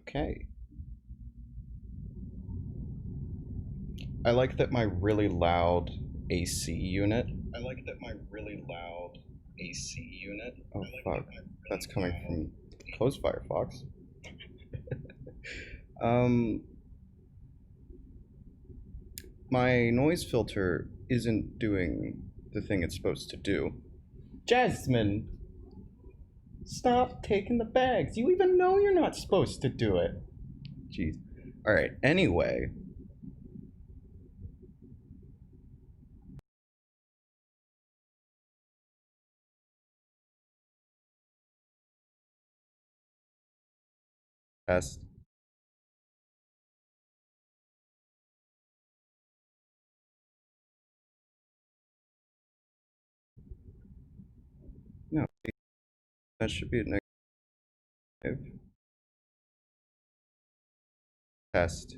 Okay. I like that my really loud AC unit. Oh fuck. That's coming from close Firefox. My noise filter isn't doing the thing it's supposed to do. Jasmine! Stop taking the bags. You even know you're not supposed to do it. Jeez. Alright, anyway. Test. No, that should be a negative. Test.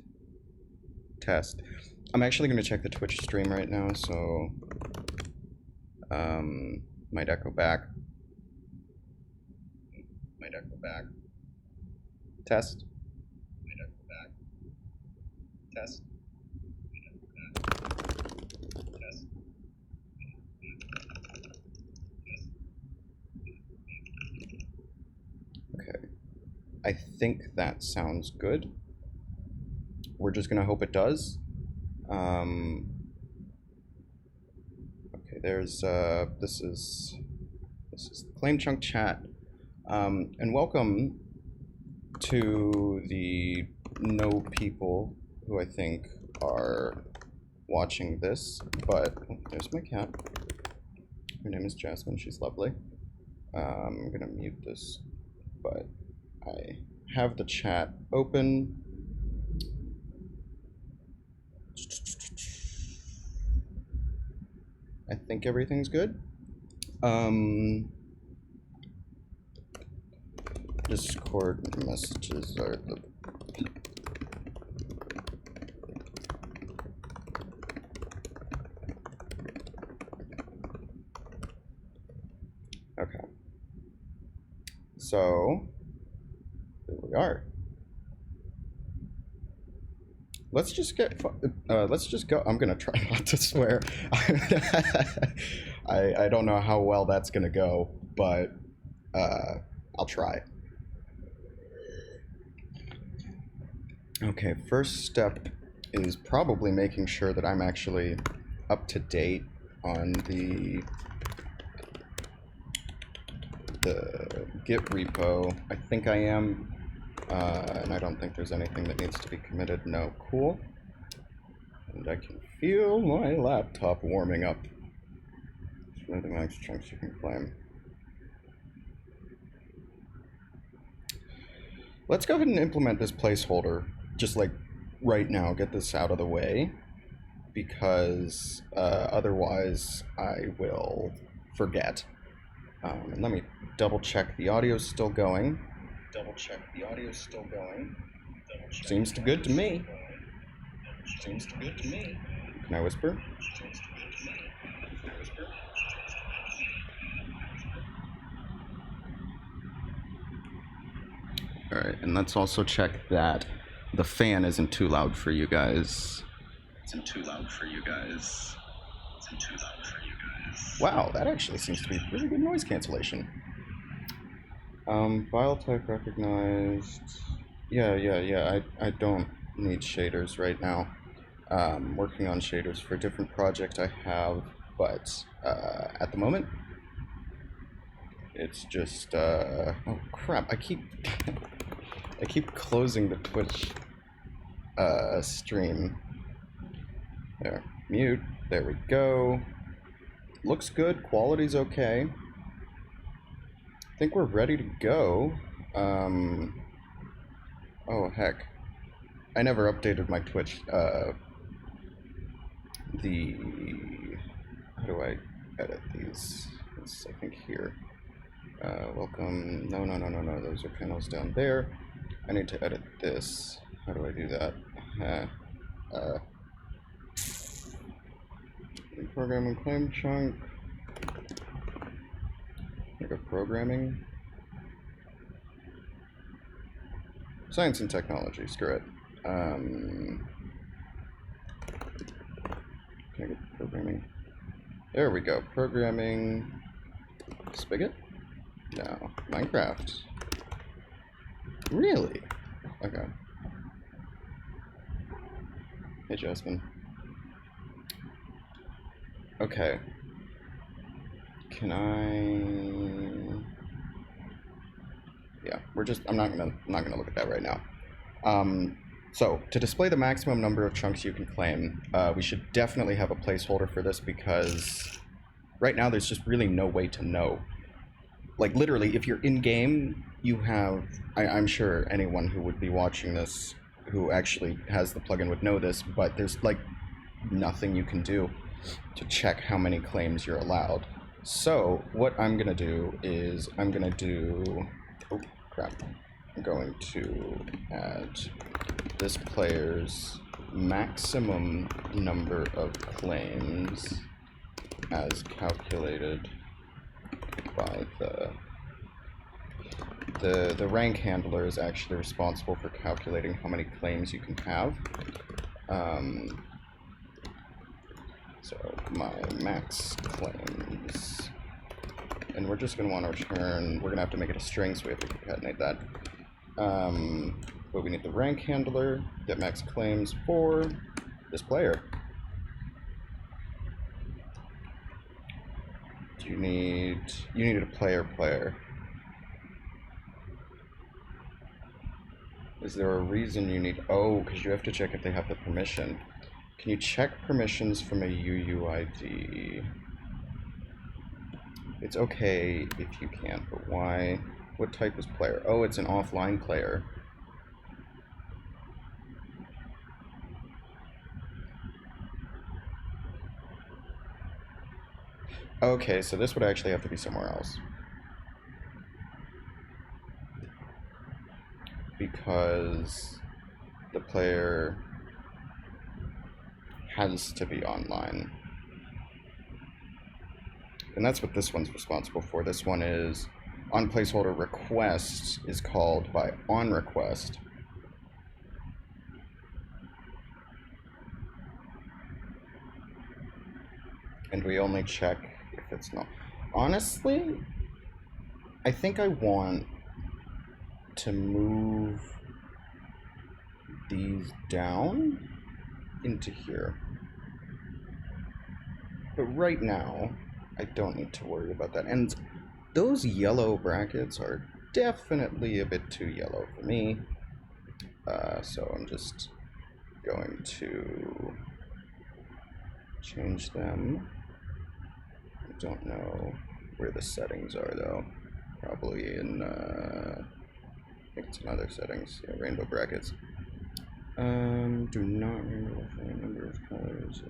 Test. I'm actually going to check the Twitch stream right now, so might echo back. Test. Test. Okay. I think that sounds good. We're just gonna hope it does. Okay, there's this is the ClaimChunk chat. And welcome to the no people who I think are watching this, but there's my cat. Her name is Jasmine, she's lovely. I'm gonna mute this, but I have the chat open. I think everything's good. Discord messages are the okay. So here we are. Let's just go. I'm gonna try not to swear. I don't know how well that's gonna go, but I'll try. Okay, first step is probably making sure that I'm actually up to date on the Git repo. I think I am. And I don't think there's anything that needs to be committed. No, cool. And I can feel my laptop warming up. It's one of the max chunks you can claim. Let's go ahead and implement this placeholder, just like right now, get this out of the way, because otherwise I will forget. And let me double check the audio's still going. Seems good to me. Can I whisper? Alright, and let's also check that the fan isn't too loud for you guys. Wow, that actually seems to be really good noise cancellation. File type recognized. Yeah. I don't need shaders right now. Working on shaders for a different project I have, but at the moment, it's just oh crap! I keep closing the Twitch stream. There, mute. There we go. Looks good. Quality's okay. I think we're ready to go. Oh heck, I never updated my Twitch. How do I edit these? It's, I think here. Welcome. No. Those are panels down there. I need to edit this. How do I do that? Programming ClaimChunk. Like a programming. Science and technology, screw it. Can I get programming? There we go. Programming. Spigot? No. Minecraft. Really? Okay. Hey, Jasmine. Okay. Can I... Yeah, I'm not gonna look at that right now. So, to display the maximum number of chunks you can claim, we should definitely have a placeholder for this because right now there's just really no way to know. Like, literally, if you're in-game, you have... I'm sure anyone who would be watching this who actually has the plugin would know this, but there's, like, nothing you can do to check how many claims you're allowed. So, what I'm gonna do is I'm gonna do... Oh, crap. I'm going to add this player's maximum number of claims as calculated by the rank handler is actually responsible for calculating how many claims you can have. So my max claims, and we're just going to want to return, we're going to have to make it a string, so we have to concatenate that. But we need the rank handler, get max claims for this player. You need a player. Is there a reason you need... Oh, because you have to check if they have the permission. Can you check permissions from a UUID? It's okay if you can't, but why? What type is player? Oh, it's an offline player. Okay, so this would actually have to be somewhere else. Because the player has to be online. And that's what this one's responsible for. This one is on placeholder request is called by on request. And we only check if it's not. Honestly, I think I want to move these down into here. But right now, I don't need to worry about that. And those yellow brackets are definitely a bit too yellow for me. So I'm just going to change them. I don't know where the settings are though. Probably in, I think it's in other settings. Yeah, rainbow brackets. Do not remember the number of colors.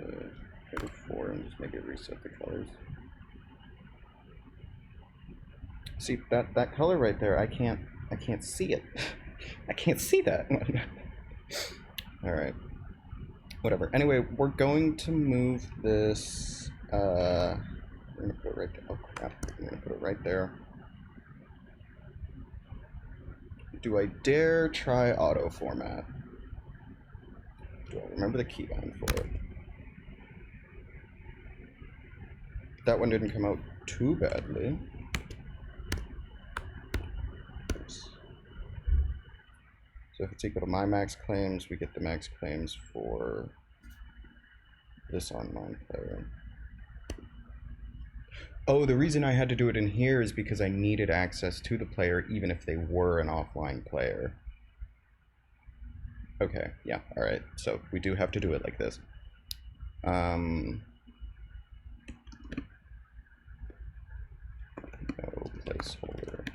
Go to 4 and just make it reset the colors. See that color right there? I can't see it. I can't see that. All right. Whatever. Anyway, we're going to move this. I'm gonna put it right there. Oh crap! I'm gonna put it right there. Do I dare try auto format? Do I remember the keybind for it? That one didn't come out too badly. Oops. So if it's equal to my max claims, we get the max claims for this online player. Oh, the reason I had to do it in here is because I needed access to the player even if they were an offline player. Okay, yeah, alright. So we do have to do it like this. No placeholder.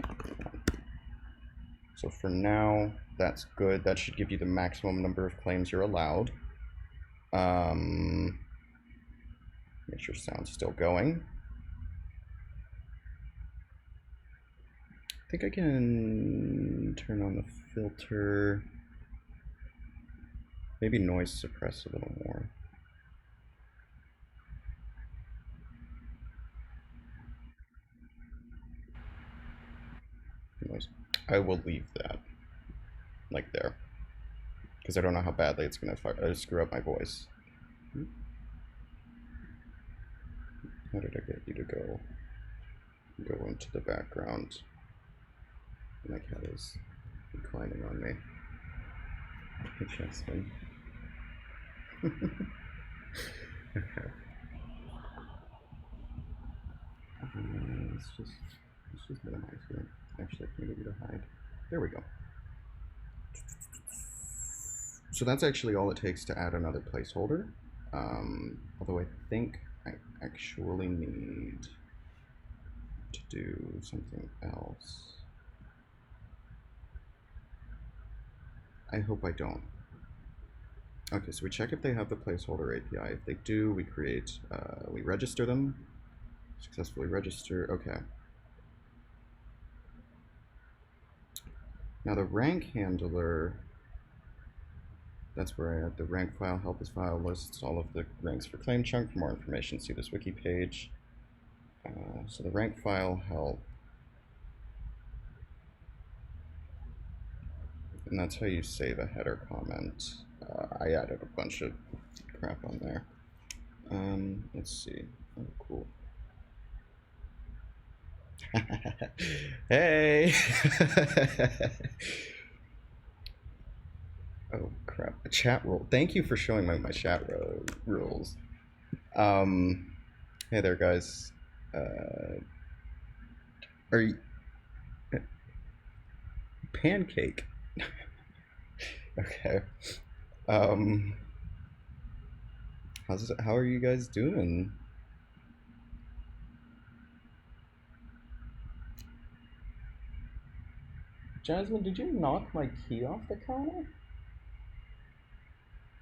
So for now, that's good. That should give you the maximum number of claims you're allowed. Make sure sound's still going. I think I can turn on the filter. Maybe noise suppress a little more. Noise. I will leave that. like there, because I don't know how badly it's going to screw up my voice. How did I get you to go into the background? My cat is reclining on me. Hey, Jasmine. Okay. Let's just minimize here. Actually, I can get you to hide. There we go. So that's actually all it takes to add another placeholder. Although I think I actually need to do something else. I hope I don't. Okay, so we check if they have the placeholder API. If they do, we create, we register them. Successfully register, okay. Now the rank handler, that's where I add the rank file, help is file, lists all of the ranks for ClaimChunk. For more information, see this wiki page. So the rank file help. And that's how you save a header comment. I added a bunch of crap on there. Let's see. Oh, cool. Hey! Oh, crap. A chat rule. Thank you for showing my chat rules. Hey there, guys. Are you... Pancake. Okay. How are you guys doing? Jasmine, did you knock my key off the counter?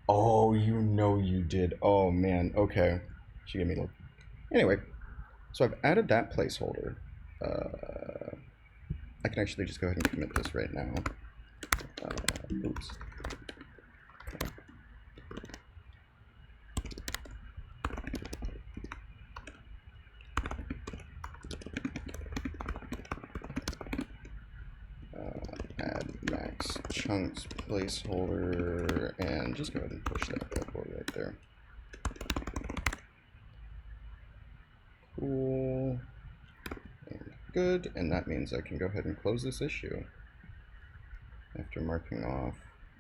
Oh, you know you did. Oh, man. Okay. She gave me a look. Anyway, so I've added that placeholder. I can actually just go ahead and commit this right now. Oops. Add max chunks placeholder, and just go ahead and push that bubble right there. Cool. And good, and that means I can go ahead and close this issue after marking off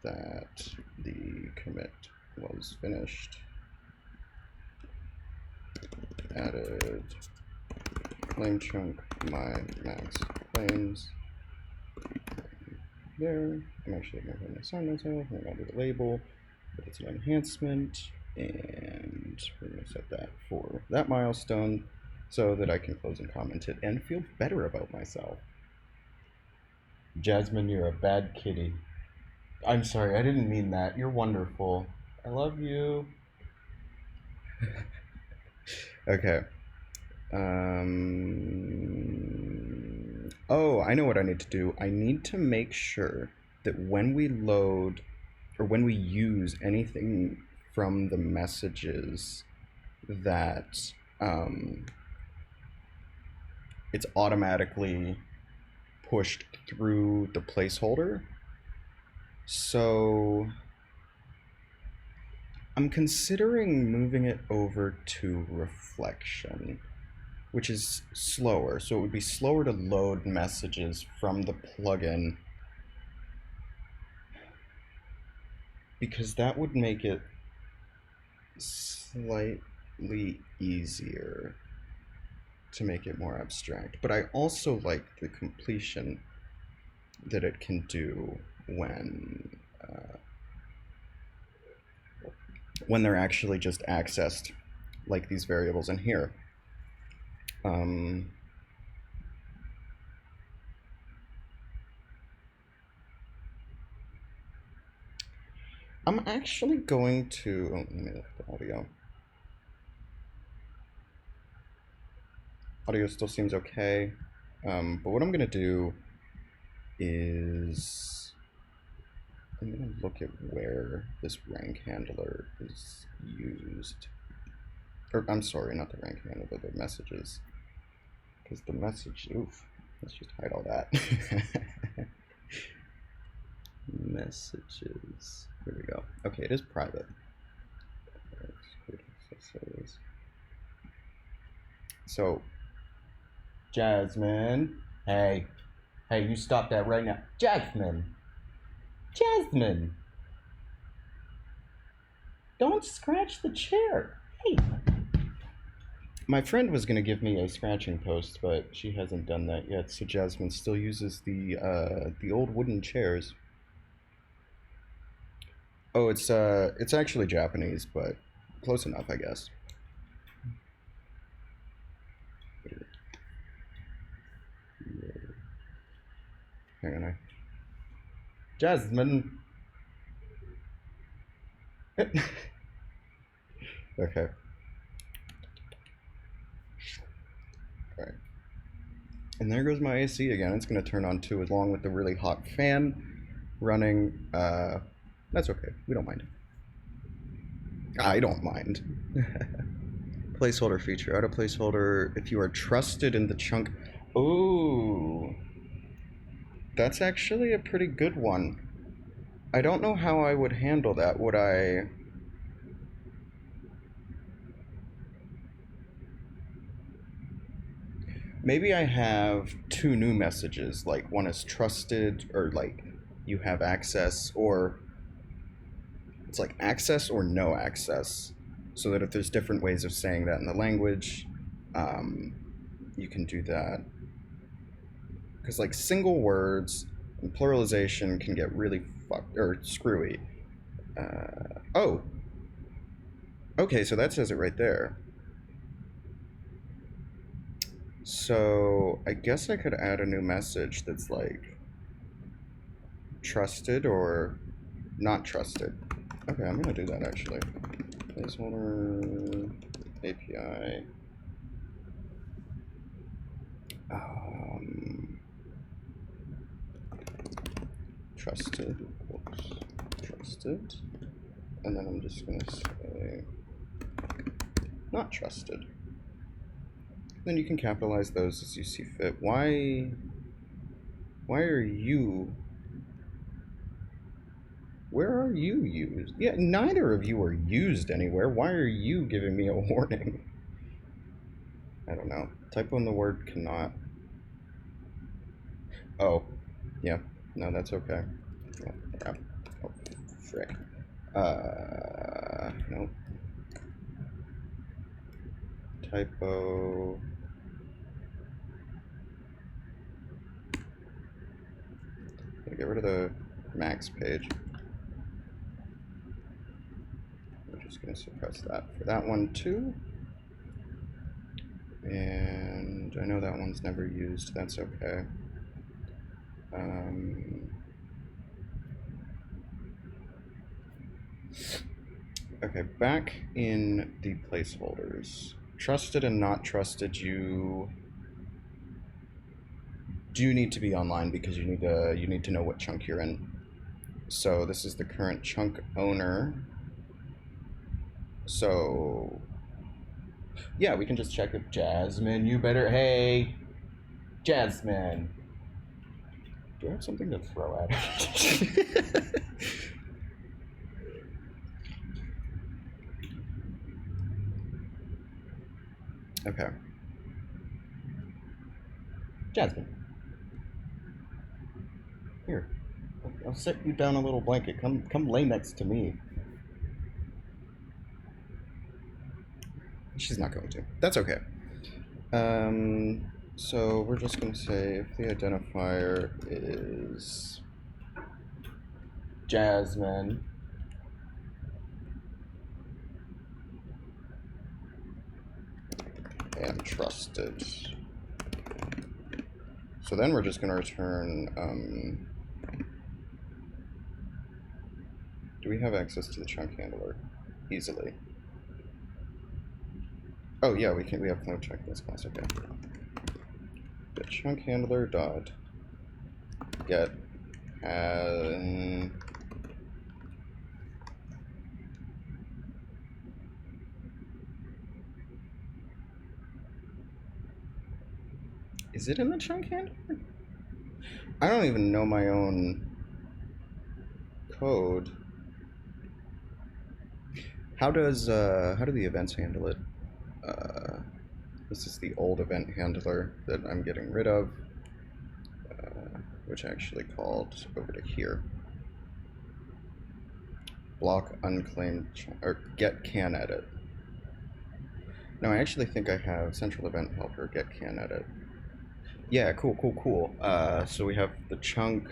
that the commit was finished. Added ClaimChunk my max claims. There. I'm actually going to go ahead and assign myself. I'm going to do the label, but it's an enhancement, and we're going to set that for that milestone so that I can close and comment it and feel better about myself. Jasmine, you're a bad kitty. I'm sorry, I didn't mean that. You're wonderful. I love you. Okay. Oh, I know what I need to do. I need to make sure that when we load or when we use anything from the messages that it's automatically pushed through the placeholder. So I'm considering moving it over to reflection, which is slower. So it would be slower to load messages from the plugin, because that would make it slightly easier to make it more abstract. But I also like the completion that it can do when they're actually just accessed, like these variables in here. I'm actually going to, let me look at the audio. Audio still seems okay, but what I'm going to do is I'm going to look at where this rank handler is used. Or, I'm sorry, not the rank handler, the messages. Because the message, oof, let's just hide all that. messages. Here we go. Okay, it is private. So, Jasmine. Hey, you stop that right now. Jasmine. Don't scratch the chair. Hey. My friend was going to give me a scratching post, but she hasn't done that yet. So Jasmine still uses the old wooden chairs. Oh, it's actually Japanese, but close enough, I guess. Hang on. Jasmine. Okay. Alright. And there goes my AC again. It's going to turn on too, along with the really hot fan running. That's okay. We don't mind. I don't mind. Placeholder feature. Add a placeholder if you are trusted in the chunk. Ooh. That's actually a pretty good one. I don't know how I would handle that. Would I... Maybe I have two new messages, like one is trusted, or like you have access, or it's like access or no access, so that if there's different ways of saying that in the language, you can do that. Because like single words and pluralization can get really fucked or screwy. Oh, okay, so that says it right there. So I guess I could add a new message that's like trusted or not trusted. Okay, I'm gonna do that actually. Placeholder API. Trusted. Whoops. Trusted. And then I'm just gonna say not trusted. Then you can capitalize those as you see fit. Why are you... Where are you used? Yeah, neither of you are used anywhere. Why are you giving me a warning? I don't know. Typo in the word cannot. Oh, yeah. No, that's okay. Oh, crap. Oh, frick. Nope. Typo. Get rid of the max page. We're just going to suppress that for that one too. And I know that one's never used. That's okay. Okay, back in the placeholders. Trusted and not trusted, you do need to be online because you need to know what chunk you're in. So this is the current chunk owner. So yeah, we can just check if Jasmine, you better, hey, Jasmine. Do I have something to throw at her? Okay. Jasmine. Here. I'll set you down a little blanket. Come lay next to me. She's not going to. That's okay. So we're just going to say if the identifier is Jasmine, and trusted. So then we're just going to return, do we have access to the chunk handler easily? Oh yeah, we have ClaimChunk in this class, okay. The chunk handler dot get is it in the chunk handler? I don't even know my own code. How do the events handle it? This is the old event handler that I'm getting rid of, which I actually called over to here. Block unclaimed or get can edit. No, I actually think I have central event helper get can edit. Yeah, cool. So we have the chunk,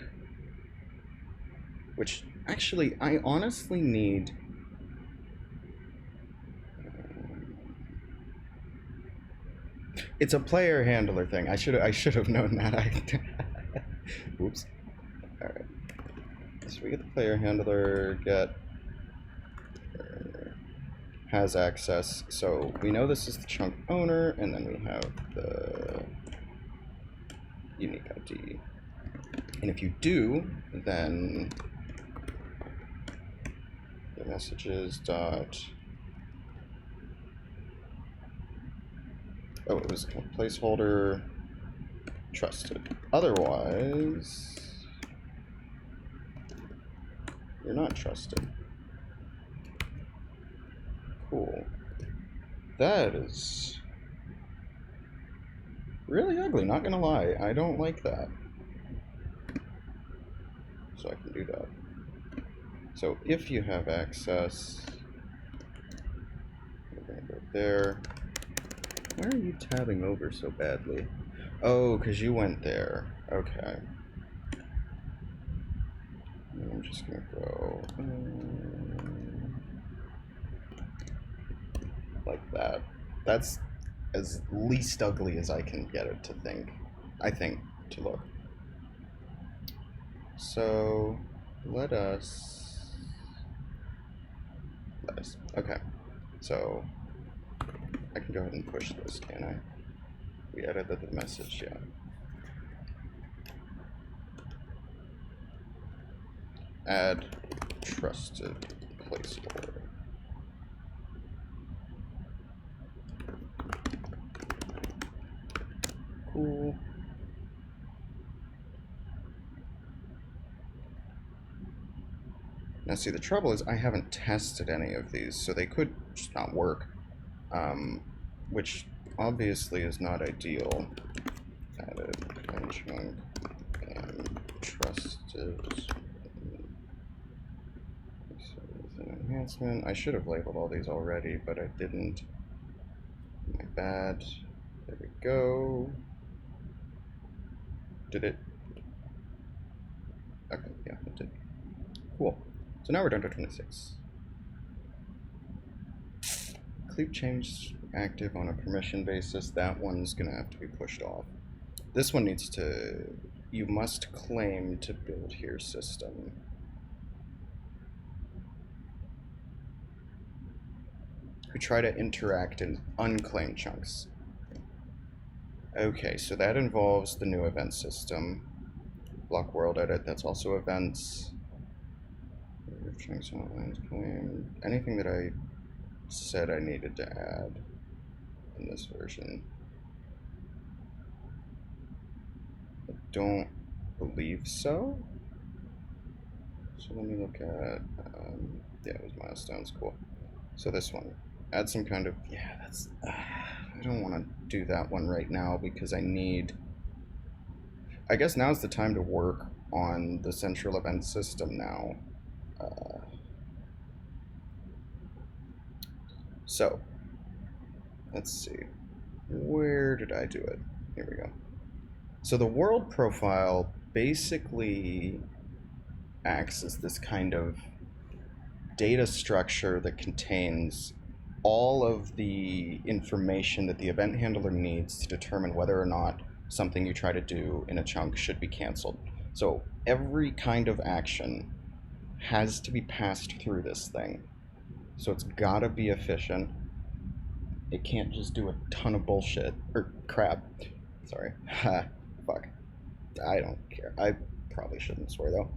which actually I honestly need. It's a player handler thing. I should have known that. Oops. All right. So we get the player handler get has access. So we know this is the chunk owner, and then we have the unique ID. And if you do, then the messages dot. Oh, it was a placeholder trusted. Otherwise, you're not trusted. Cool. That is really ugly, not gonna lie. I don't like that. So I can do that. So if you have access, we're gonna go there. Why are you tabbing over so badly? Oh, because you went there. Okay. And I'm just gonna go like that. That's as least ugly as I can get it to think. I think to look. So let us. Okay. So I can go ahead and push this, can I? We edited the message, yeah. Add trusted placeholder. Cool. Now see, the trouble is I haven't tested any of these, so they could just not work. Which obviously is not ideal. Added ClaimChunk and trusted. An enhancement. I should have labeled all these already, but I didn't. My bad. There we go. Did it? Okay, yeah, it did. Cool. So now we're down to 26. Cleave change active on a permission basis. That one's gonna have to be pushed off. This one needs to. You must claim to build here system. Who try to interact in unclaimed chunks. Okay, so that involves the new event system. Block world edit, that's also events. Chunks outlines claim. Anything that I said I needed to add in this version. I don't believe so. So let me look at, yeah, it was milestones, cool. So this one. Add some kind of, yeah, that's, I don't want to do that one right now because I need, I guess now's the time to work on the central event system now. So, let's see, where did I do it? Here we go. So the world profile basically acts as this kind of data structure that contains all of the information that the event handler needs to determine whether or not something you try to do in a chunk should be canceled. So every kind of action has to be passed through this thing. So it's gotta be efficient. It can't just do a ton of bullshit, or crap. Sorry. Ha, fuck. I don't care. I probably shouldn't swear though.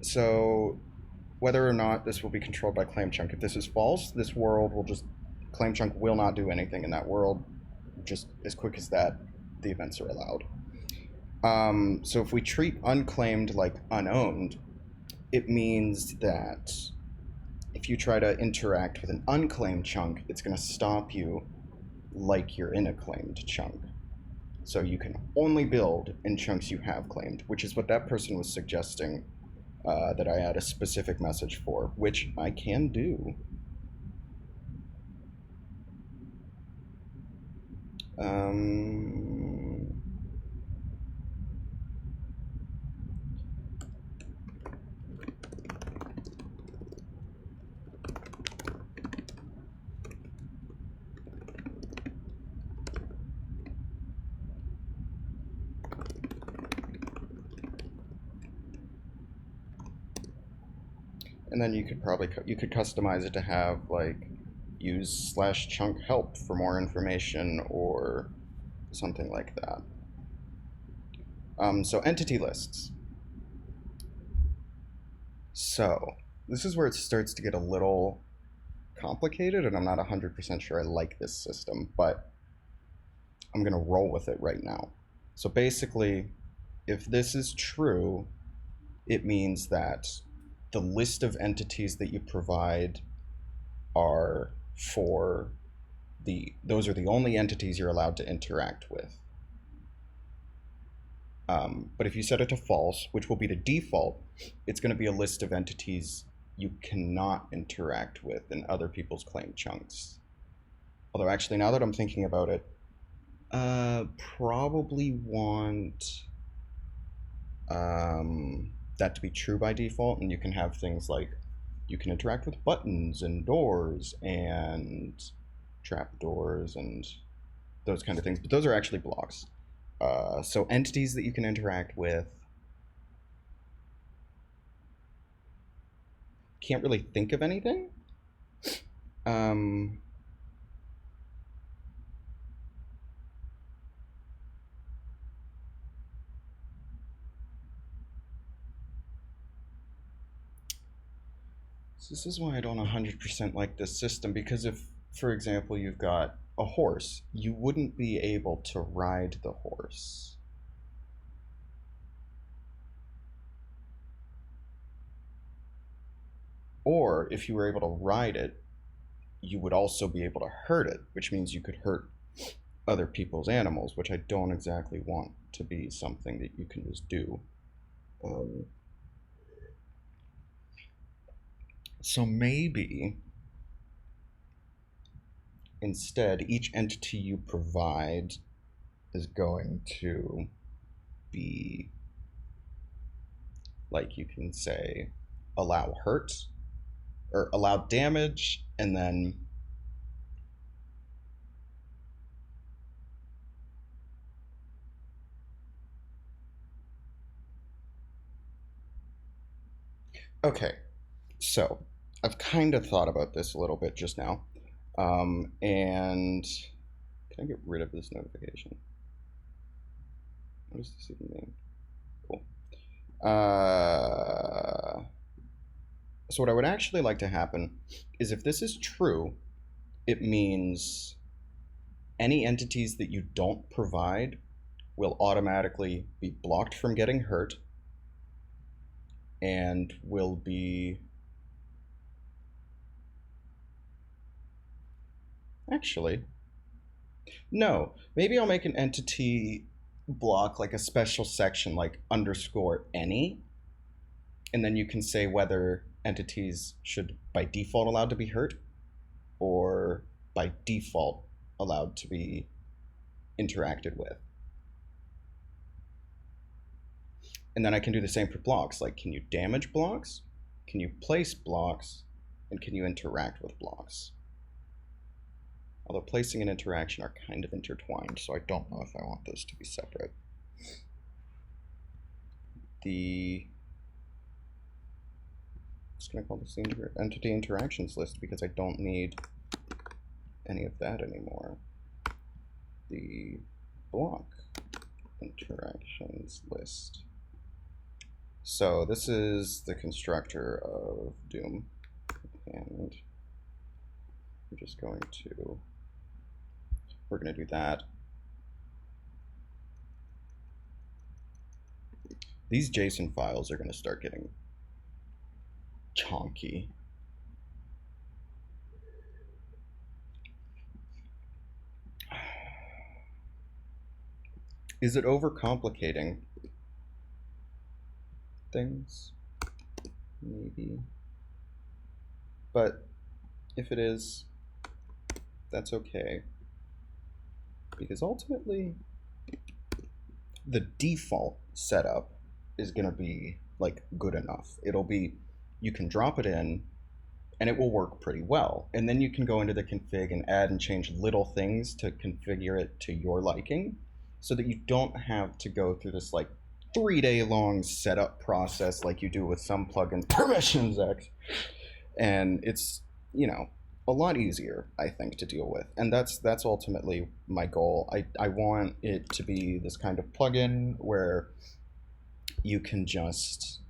So whether or not this will be controlled by ClaimChunk. If this is false, this world will just, ClaimChunk will not do anything in that world. Just as quick as that, the events are allowed. So if we treat unclaimed like unowned, it means that if you try to interact with an unclaimed chunk, it's going to stop you like you're in a claimed chunk. So you can only build in chunks you have claimed, which is what that person was suggesting that I add a specific message for, which I can do. And then you could probably customize it to have like use /chunk help for more information or something like that. So entity lists. So this is where it starts to get a little complicated, and I'm not 100% sure I like this system, but I'm going to roll with it right now. So basically, if this is true, it means that the list of entities that you provide are for those are the only entities you're allowed to interact with. But if you set it to false, which will be the default, it's going to be a list of entities you cannot interact with in other people's claimed chunks. Although actually, now that I'm thinking about it, probably want that to be true by default, and you can have things like you can interact with buttons and doors and trapdoors and those kind of things, but those are actually blocks. So entities that you can interact with. Can't really think of anything. So this is why I don't 100% like this system, because if, for example, you've got a horse, you wouldn't be able to ride the horse. Or if you were able to ride it, you would also be able to hurt it, which means you could hurt other people's animals, which I don't exactly want to be something that you can just do. So maybe instead, each entity you provide is going to be, like, you can say allow hurt or allow damage, and then okay, so I've kind of thought about this a little bit just now, and can I get rid of this notification? What does this even mean? Cool. So what I would actually like to happen is, if this is true, it means any entities that you don't provide will automatically be blocked from getting hurt and will be... Actually, no. Maybe I'll make an entity block like a special section like _any, and then you can say whether entities should by default allowed to be hurt or by default allowed to be interacted with. And then I can do the same for blocks, like can you damage blocks, can you place blocks, and can you interact with blocks. Although placing and interaction are kind of intertwined, so I don't know if I want those to be separate. I'm just going to call this the entity interactions list because I don't need any of that anymore. The block interactions list. So this is the constructor of Doom, and we're just going to, we're going to do that. These JSON files are going to start getting chonky. Is it overcomplicating things? Maybe. But if it is, that's okay. Because ultimately, the default setup is going to be like good enough. It'll be, you can drop it in and it will work pretty well. And then you can go into the config and add and change little things to configure it to your liking so that you don't have to go through this like 3-day long setup process like you do with some plugin permissions X. And it's, you know, a lot easier, I think, to deal with. And that's ultimately my goal. I want it to be this kind of plugin where you can just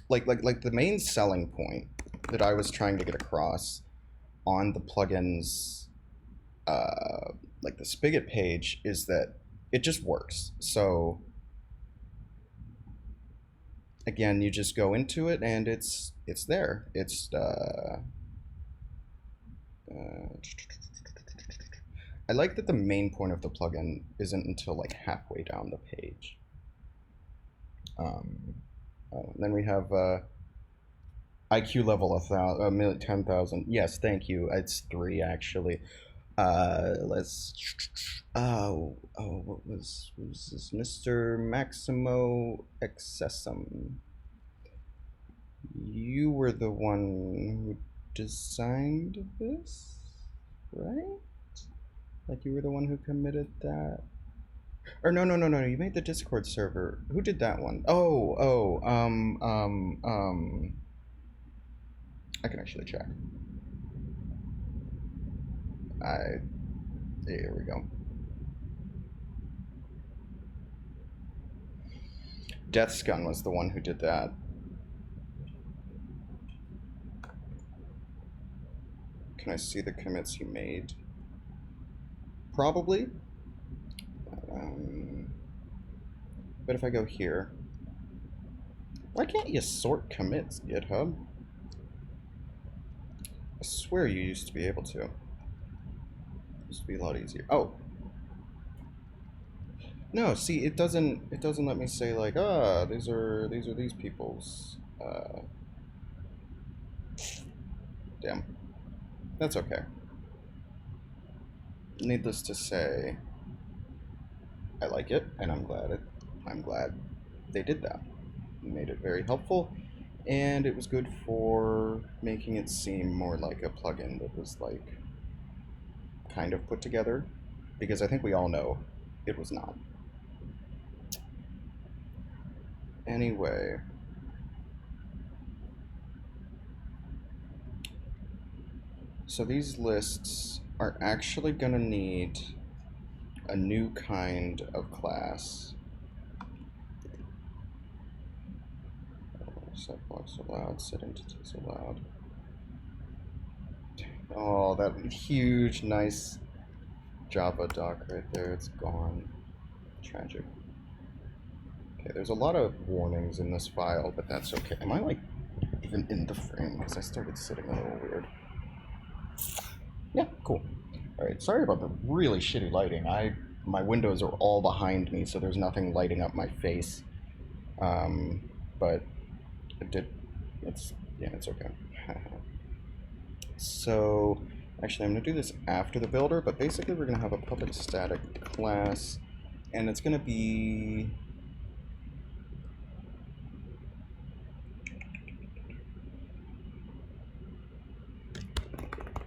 like the main selling point that I was trying to get across on the plugins like the Spigot page is that it just works. So again, you just go into it and it's there. It's I like that the main point of the plugin isn't until like halfway down the page. Then we have IQ level 10,000. Yes, thank you. It's 3 actually. Let's. What was this? Mr. Maximo Excessum. You were the one who designed this, right? Like you were the one who committed that. Or no, you made the Discord server. Who did that one? I can actually check. Here we go. Death's Gun was the one who did that. Can I see the commits he made? Probably. But if I go here, why can't you sort commits, GitHub? I swear you used to be able to. It used to be a lot easier. Oh. No, see, it doesn't let me say like, these are these people's. Damn. That's okay. Needless to say, I like it, and I'm glad they did that. It made it very helpful, and it was good for making it seem more like a plugin that was like kind of put together, because I think we all know it was not. Anyway, so these lists are actually gonna need a new kind of class. Set blocks allowed, set entities allowed. Oh, that huge, nice Java doc right there, it's gone. Tragic. Okay, there's a lot of warnings in this file, but that's okay. Am I like even in the frame? Because I started sitting a little weird. Yeah, cool. Alright, sorry about the really shitty lighting. My windows are all behind me, so there's nothing lighting up my face. But it's okay. So, actually I'm gonna do this after the builder, but basically we're gonna have a public static class, and it's gonna be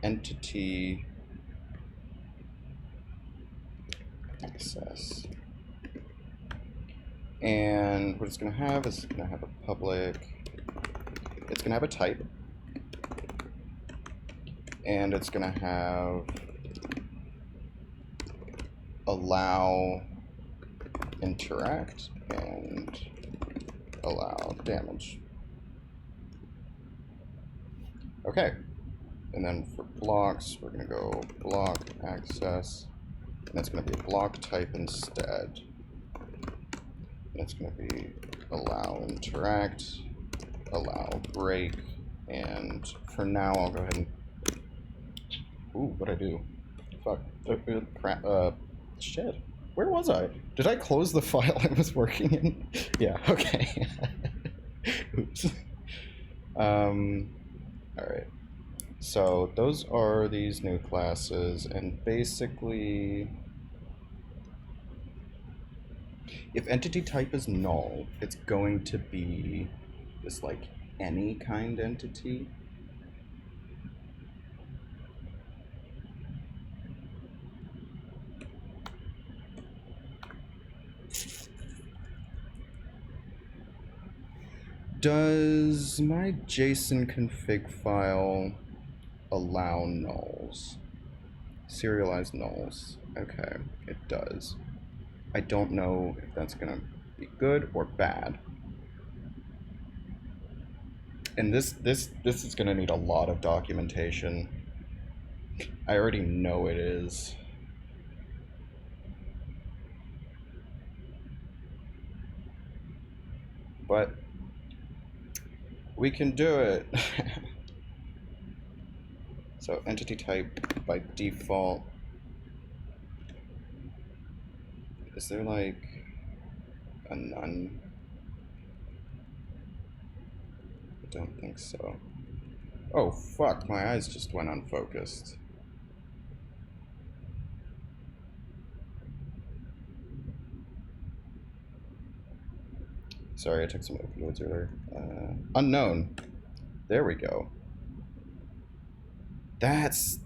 entity access. And what it's going to have is it's going to have a public, it's going to have a type, and it's going to have allow interact and allow damage. Okay. And then for blocks, we're going to go block access, and that's going to be a block type instead. And it's going to be allow interact, allow break, and for now I'll go ahead and... Ooh, what'd I do? Fuck. Crap. Shit. Where was I? Did I close the file I was working in? Yeah, okay. Oops. Alright. So, those are these new classes, and basically... If entity type is null, it's going to be this, like, any kind entity. Does my JSON config file allow nulls? Serialized nulls. Okay, it does. I don't know if that's gonna be good or bad. And this is gonna need a lot of documentation. I already know it is. But we can do it. So entity type by default. Is there like a none? I don't think so. Oh fuck, my eyes just went unfocused. Sorry, I took some opioids earlier. Unknown. There we go. That's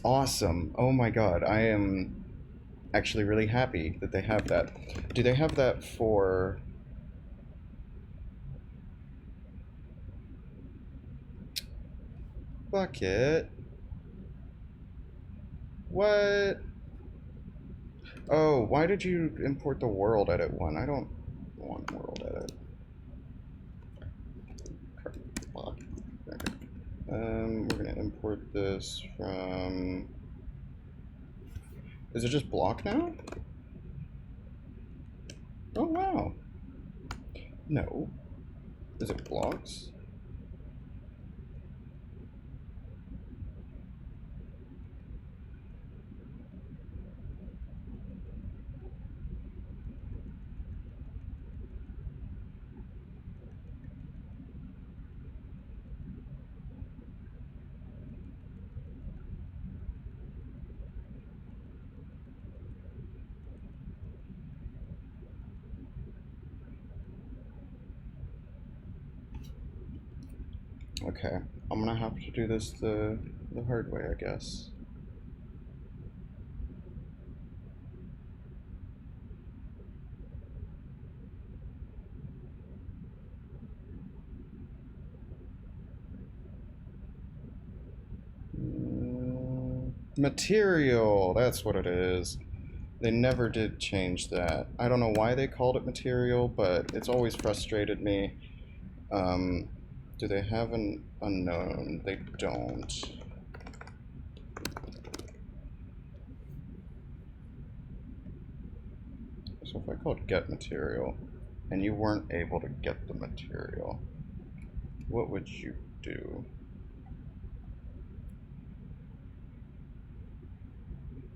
awesome. Oh my god, I am actually really happy that they have that. Do they have that for... Bucket? What? Oh, why did you import the world edit one? I don't want world edit. We're gonna import this from... Is it just block now? Oh wow. No. Is it blocks? Okay, I'm gonna have to do this the hard way, I guess. Material, that's what it is. They never did change that. I don't know why they called it material, but it's always frustrated me. Do they have an unknown? They don't. So if I called get material, and you weren't able to get the material, what would you do?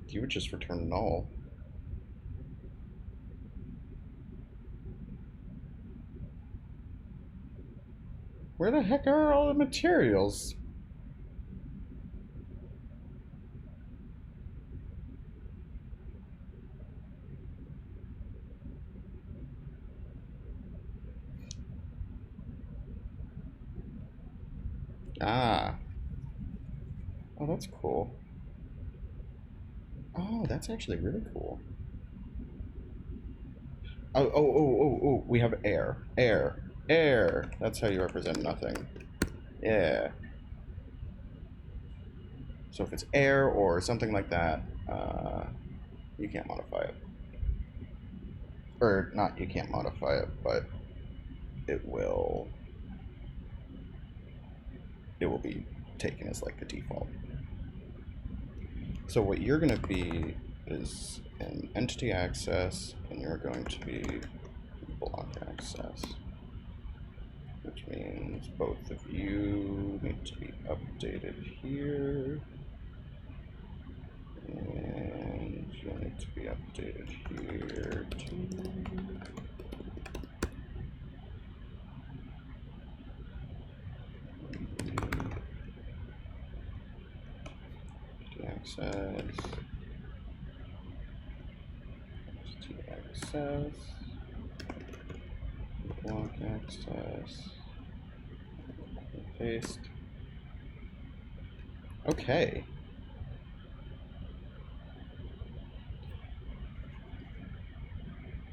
You would just return null. Where the heck are all the materials? Ah. Oh, that's cool. Oh, that's actually really cool. Oh, we have air. Air. That's how you represent nothing. Yeah. So if it's air or something like that, you can't modify it. Or not, you can't modify it, but it will be taken as like the default. So what you're going to be is an entity access, and you're going to be block access. which means both of you need to be updated here. And you need to be updated here too. Access. Access. Block access. Paste. Okay.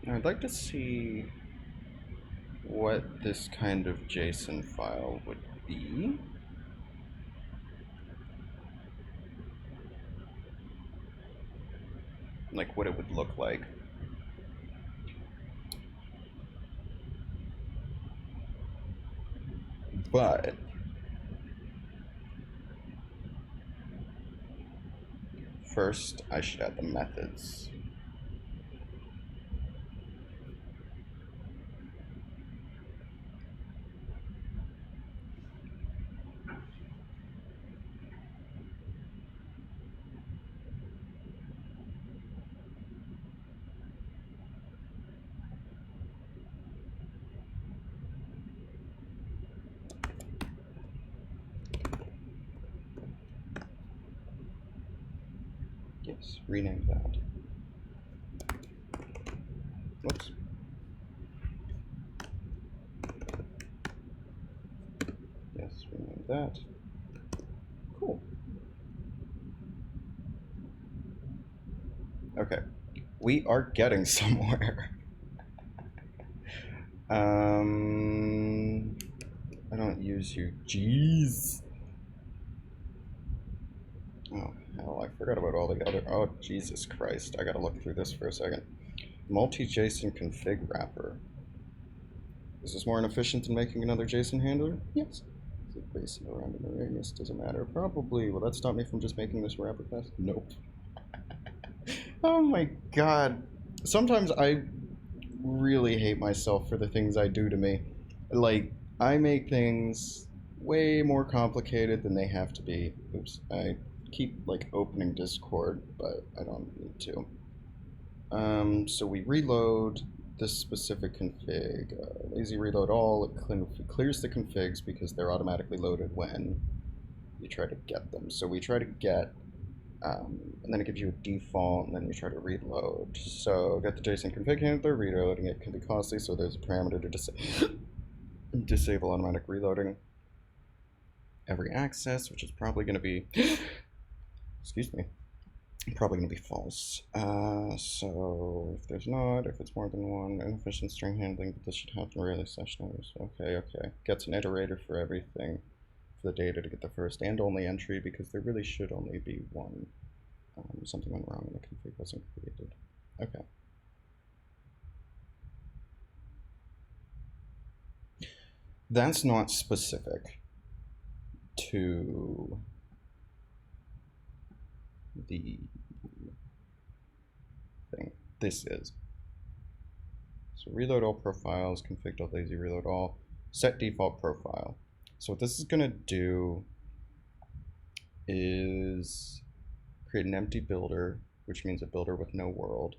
Now I'd like to see what this kind of JSON file would be. Like what it would look like. But first I should add the methods. Yes, rename that. Whoops. Yes, rename that. Cool. Okay, we are getting somewhere. I don't use you. Jeez. Oh, hell, I forgot about all the other... Oh, Jesus Christ. I gotta look through this for a second. Multi-JSON config wrapper. Is this more inefficient than making another JSON handler? Yes. Is it based around an array? Yes, doesn't matter. Probably. Will that stop me from just making this wrapper fast? Nope. Oh my god. Sometimes I really hate myself for the things I do to me. Like, I make things way more complicated than they have to be. Oops, I keep like opening Discord, but I don't need to. So we reload this specific config. Lazy reload all, it clears the configs because they're automatically loaded when you try to get them. So we try to get, and then it gives you a default, and then you try to reload. So get the JSON config handler, reloading it can be costly, so there's a parameter to disable automatic reloading. Every access, which is probably going to be, excuse me, probably going to be false. So if there's not, if it's more than one, inefficient string handling, but this should happen rarely, /numbers. Okay. Gets an iterator for everything, for the data to get the first and only entry, because there really should only be one. Something went wrong and the config wasn't created. Okay. That's not specific to the thing. This is. So reload all profiles, config.lazy reload all, set default profile. So what this is going to do is create an empty builder, which means a builder with no world.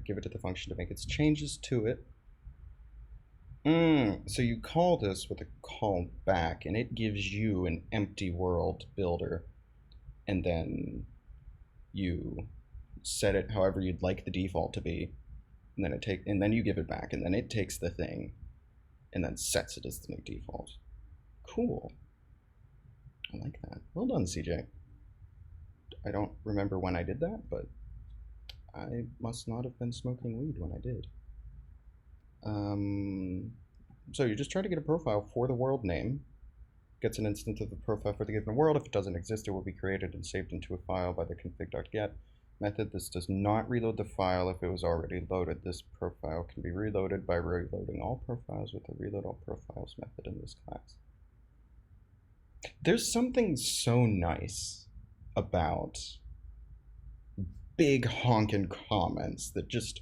Give it to the function to make its changes to it. So you call this with a call back, and it gives you an empty world builder, and then you set it however you'd like the default to be, and then you give it back, and then it takes the thing, and then sets it as the new default. Cool. I like that. Well done, CJ. I don't remember when I did that, but I must not have been smoking weed when I did. So you just try to get a profile for the world name, gets an instance of the profile for the given world. If it doesn't exist, it will be created and saved into a file by the config.get method. This does not reload the file if it was already loaded. This profile can be reloaded by reloading all profiles with the reload all profiles method in this class. There's something so nice about big honkin' comments that just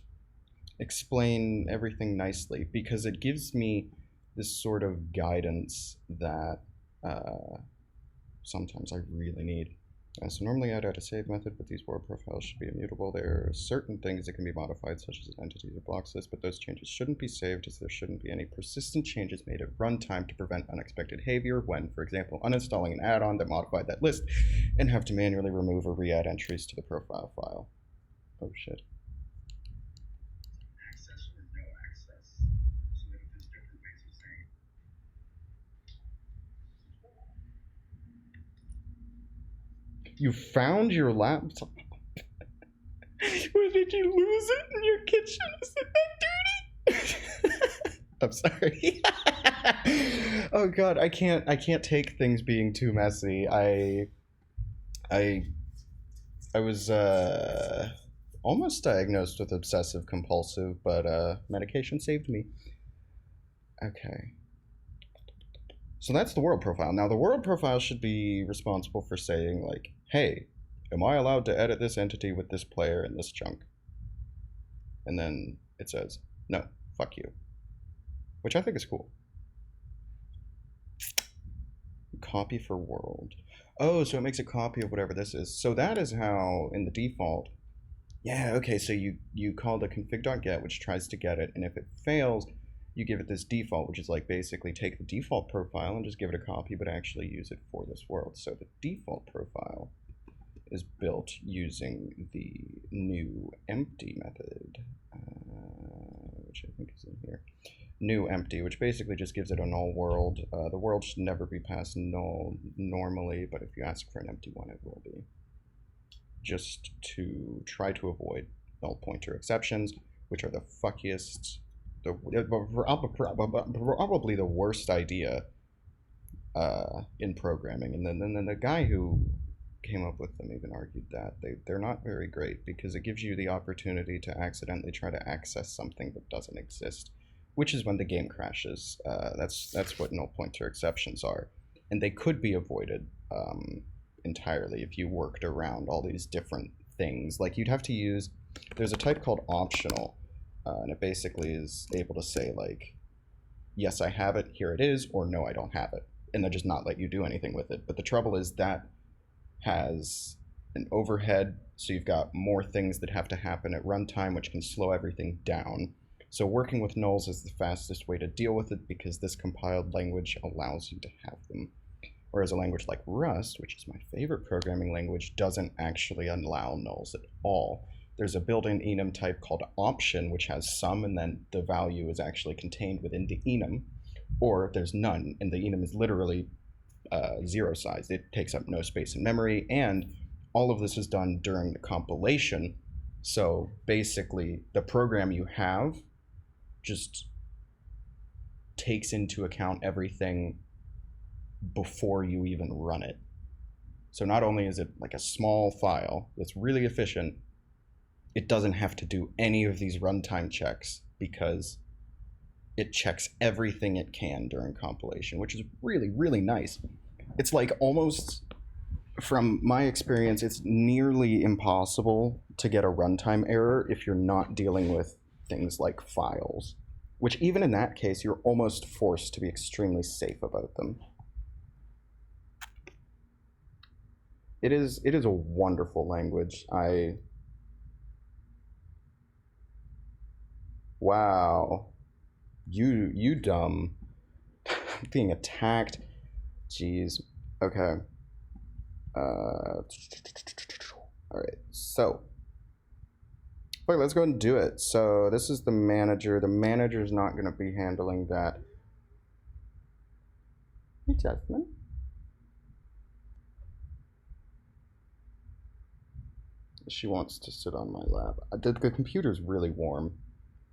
explain everything nicely, because it gives me this sort of guidance that sometimes I really need. So normally I'd add a save method, but these world profiles should be immutable. There are certain things that can be modified, such as entities or blocks list, but those changes shouldn't be saved, as there shouldn't be any persistent changes made at runtime to prevent unexpected behavior when, for example, uninstalling an add-on that modified that list and have to manually remove or re-add entries to the profile file. Oh shit. Access or no access. So that there's different ways of saying. You found your laptop? Where did you lose it? In your kitchen? Is it that dirty? I'm sorry. Oh god, I can't take things being too messy. I was almost diagnosed with obsessive compulsive, but medication saved me. Okay. So that's the world profile. Now the world profile should be responsible for saying like, hey, am I allowed to edit this entity with this player in this chunk? And then it says, no, fuck you. Which I think is cool. Copy for world. Oh, so it makes a copy of whatever this is. So that is how, in the default, yeah, okay, so you call the config.get, which tries to get it, and if it fails, you give it this default, which is like basically take the default profile and just give it a copy, but actually use it for this world. So the default profile is built using the new empty method, which I think is in here. New empty, which basically just gives it a null world. The world should never be past null normally, but if you ask for an empty one, it will be. Just to try to avoid null pointer exceptions, which are the fuckiest, probably the worst idea in programming. And then the guy who came up with them even argued that they're not very great because it gives you the opportunity to accidentally try to access something that doesn't exist, which is when the game crashes. That's what null pointer exceptions are, and they could be avoided entirely if you worked around all these different things. Like you'd have to use, there's a type called optional, and it basically is able to say like, yes, I have it, here it is, or no, I don't have it, and they'll just not let you do anything with it. But the trouble is that has an overhead, so you've got more things that have to happen at runtime, which can slow everything down. So working with nulls is the fastest way to deal with it because this compiled language allows you to have them. Whereas a language like Rust, which is my favorite programming language, doesn't actually allow nulls at all. There's a built-in enum type called option, which has some, and then the value is actually contained within the enum, or there's none, and the enum is literally zero size. It takes up no space in memory, and all of this is done during the compilation. So basically, the program you have just takes into account everything before you even run it. So not only is it like a small file that's really efficient, it doesn't have to do any of these runtime checks because it checks everything it can during compilation, which is really, really nice. It's like almost, from my experience, it's nearly impossible to get a runtime error if you're not dealing with things like files, which even in that case, you're almost forced to be extremely safe about them. It is a wonderful language. Wow. You dumb. Being attacked. Jeez. Okay. Alright, so. Okay, let's go ahead and do it. So this is the manager. The manager's not going to be handling that. Hey, Jasmine. She wants to sit on my lap. The computer's really warm.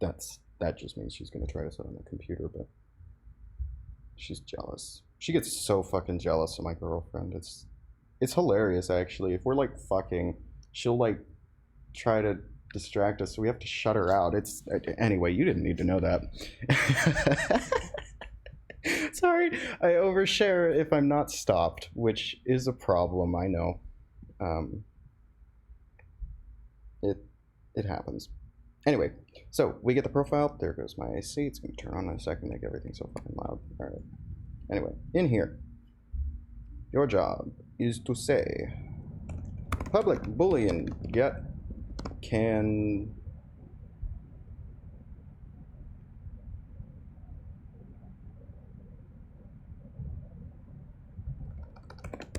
That just means she's going to try to sit on the computer, but she's jealous. She gets so fucking jealous of my girlfriend. It's hilarious, actually. If we're like fucking, she'll like try to distract us, so we have to shut her out. Anyway, you didn't need to know that. Sorry, I overshare if I'm not stopped, which is a problem, I know. It happens. Anyway, so we get the profile. There goes my AC. It's going to turn on in a second, make everything so fucking loud. All right. Anyway, in here, your job is to say public boolean get can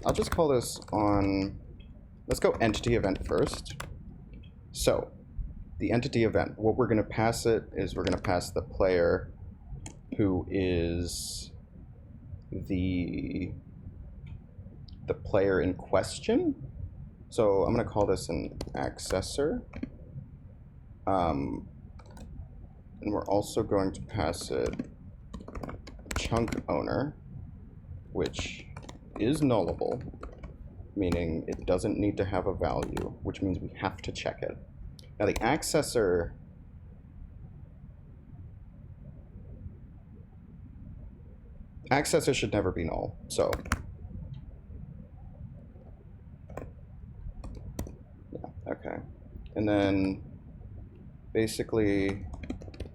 I'll just call this on, let's go entity event first. So the entity event, what we're going to pass it is we're going to pass the player who is the player in question. So I'm going to call this an accessor. And we're also going to pass it chunk owner, which is nullable, meaning it doesn't need to have a value, which means we have to check it. Now the accessor should never be null, so yeah, okay. And then basically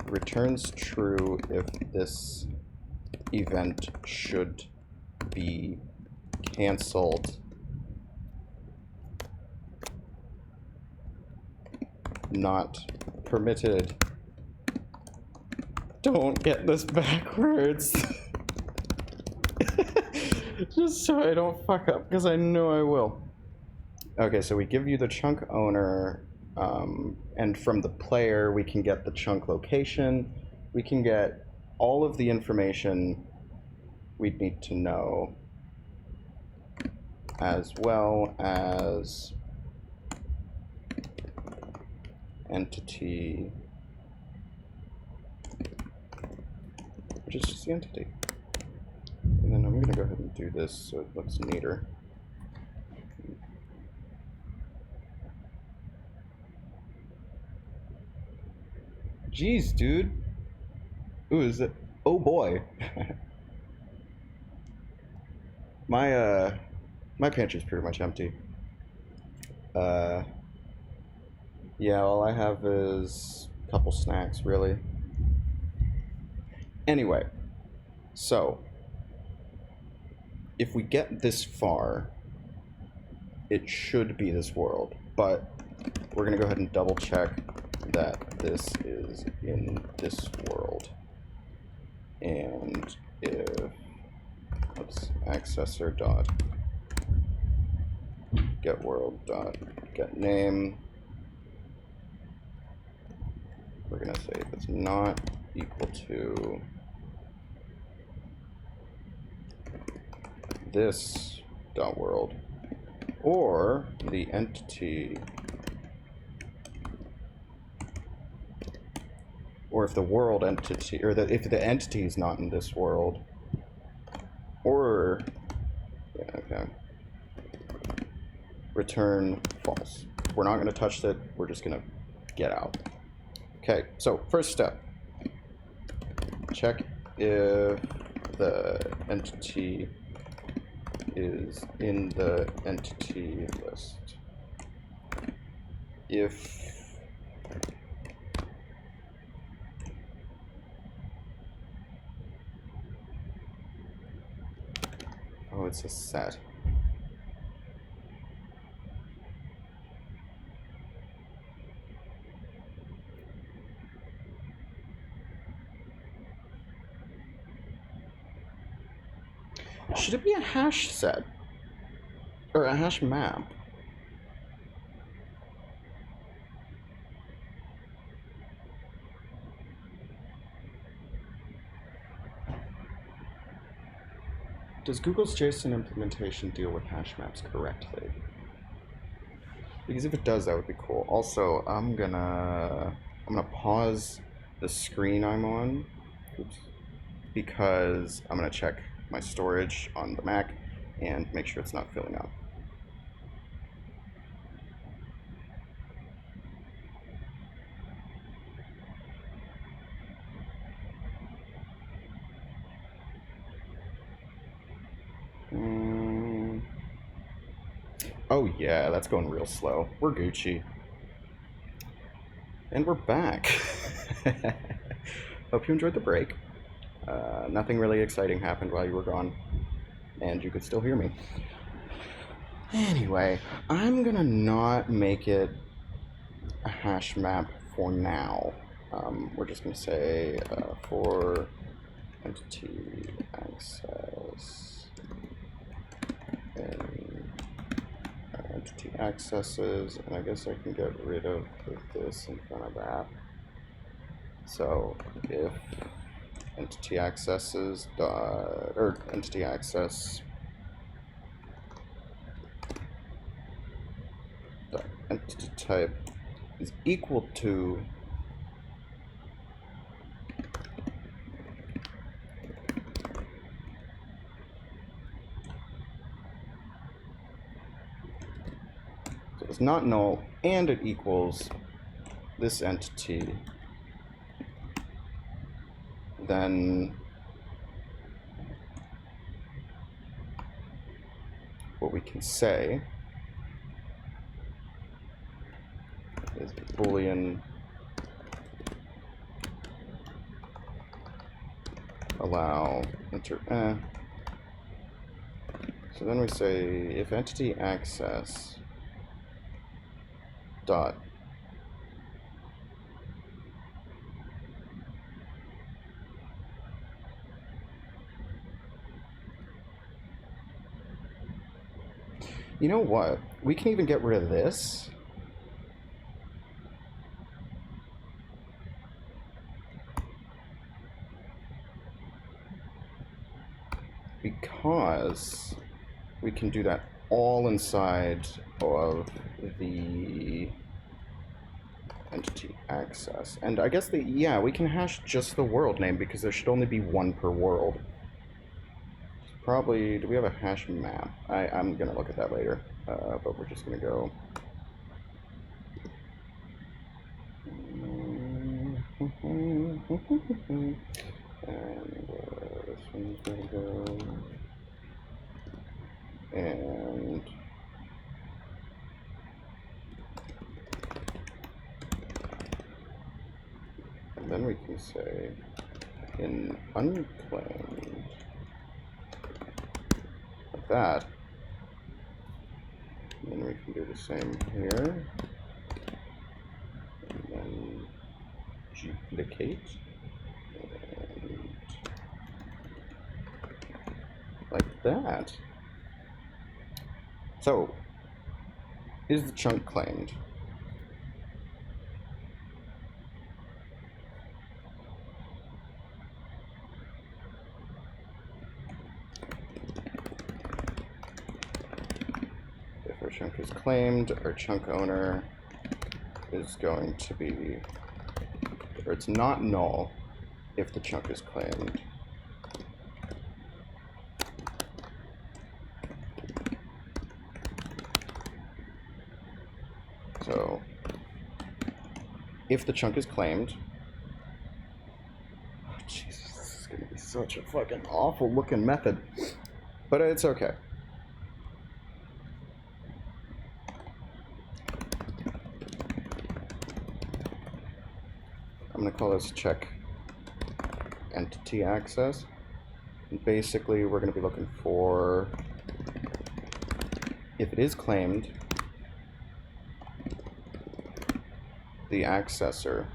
returns true if this event should be canceled, not permitted. Don't get this backwards. Just so I don't fuck up, because I know I will. Okay, so we give you the chunk owner, and from the player we can get the chunk location. We can get all of the information we'd need to know, as well as entity, which is just the entity. And then I'm going to go ahead and do this so it looks neater. Jeez, dude. Ooh, is it? Oh boy. My pantry's pretty much empty. Yeah, all I have is a couple snacks, really. Anyway, so if we get this far, it should be this world, but we're gonna go ahead and double check that this is in this world. And if, oops, accessor dot get world dot get name, we're gonna say if it's not equal to this dot world, or the entity, or if the world entity, or if the entity is not in this world, or, yeah, okay, return false. We're not going to touch it, we're just going to get out. Okay, so first step, check if the entity is in the entity list. If oh, it's a set. Should it be a hash set? Or a hash map? Does Google's JSON implementation deal with hash maps correctly? Because if it does, that would be cool. Also, I'm gonna pause the screen I'm on, oops, because I'm gonna check my storage on the Mac and make sure it's not filling up. Oh yeah, that's going real slow. We're Gucci. And we're back. Hope you enjoyed the break. Nothing really exciting happened while you were gone, and you could still hear me. Anyway, I'm gonna not make it a hash map for now. We're just gonna say for entity access and entity accesses, and I guess I can get rid of this in front of that. So if entity accesses or entity access dot entity type is equal to it's not null, and it equals this entity, then what we can say is Boolean allow so then we say if entity access dot you know what? We can even get rid of this. Because we can do that all inside of the entity access. And I guess yeah, we can hash just the world name because there should only be one per world. Probably, do we have a hash map? I'm gonna look at that later, but we're just gonna go. And this one's gonna go. And then we can say in unclaimed. That, and then we can do the same here, and then duplicate, and like that. So, is the chunk claimed? Our chunk is claimed, our chunk owner is going to be, or it's not null if the chunk is claimed. So, if the chunk is claimed, oh, Jesus, this is going to be such a fucking awful looking method, but it's okay. I'm going to call this check entity access. And basically, we're going to be looking for, if it is claimed, the accessor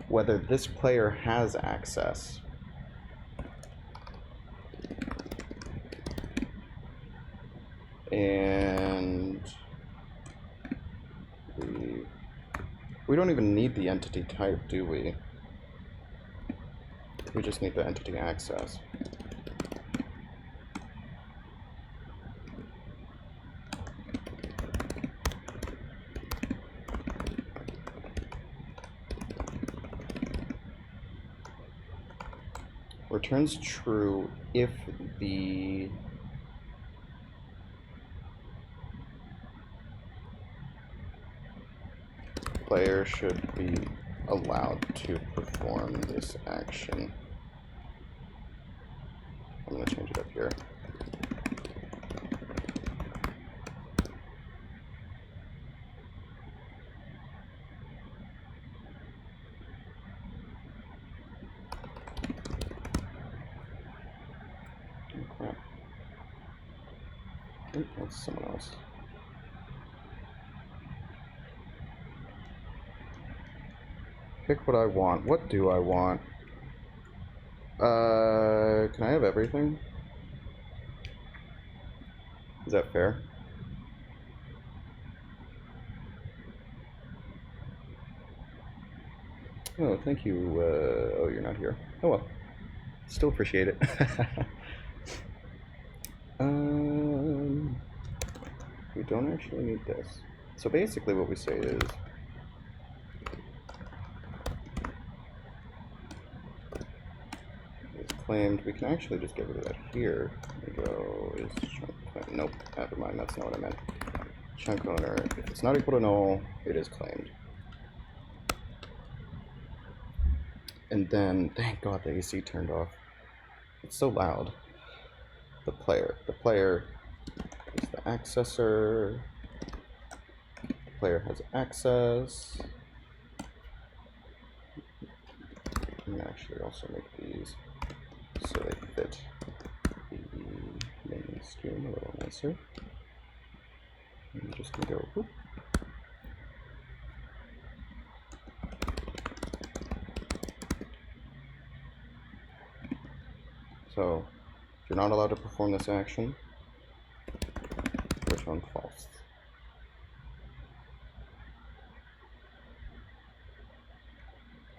whether this player has access. And we don't even need the entity type, do we? We just need the entity access. Returns true if the player should be allowed to perform this action. I'm going to change it up here. Ooh, that's someone else. Pick what I want. What do I want? Can I have everything? Is that fair? Oh, thank you. Oh, you're not here. Oh well. Still appreciate it. We don't actually need this. So basically what we say is claimed. We can actually just get rid of that here. And go is chunk claimed. Nope, never mind, that's not what I meant. Chunk owner, if it's not equal to null, it is claimed. And then, thank God the AC turned off. It's so loud. The player is the accessor. The player has access. You can actually also make these so they fit the main scheme a little nicer. And I'm just gonna go whoop. So if you're not allowed to perform this action, return false.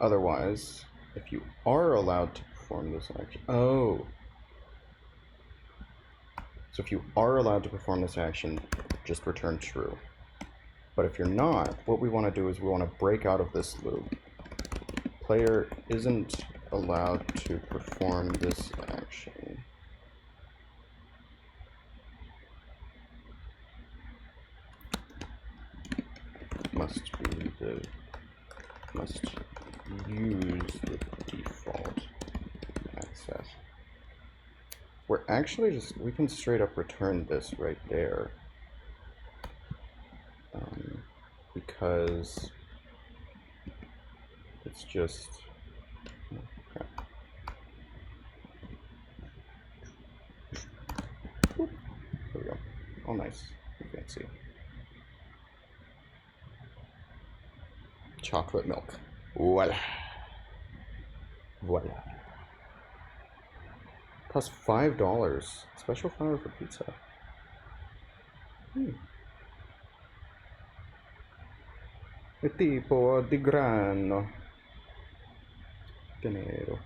Otherwise, if you are allowed to perform this action, so if you are allowed to perform this action, just return true. But if you're not, what we want to do is we want to break out of this loop. Player isn't allowed to perform this action. Must use the default access. We're actually we can straight up return this right there. Because it's just, okay. There we go. Oh, nice. Fancy. Chocolate milk. Voila. Voila. Plus $5. Special flour for pizza. È tipo di grano. Dinero.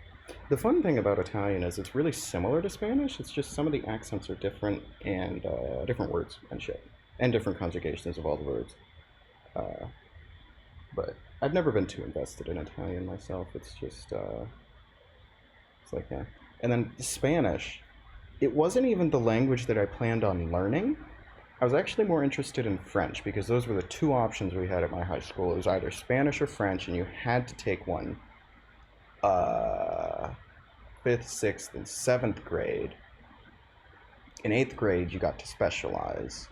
The fun thing about Italian is it's really similar to Spanish. It's just some of the accents are different and different words and shit. And different conjugations of all the words. But I've never been too invested in Italian myself. It's just, it's like that. And then Spanish, it wasn't even the language that I planned on learning. I was actually more interested in French because those were the two options we had at my high school. It was either Spanish or French, and you had to take one 5th, 6th, and 7th grade. In 8th grade, you got to specialize.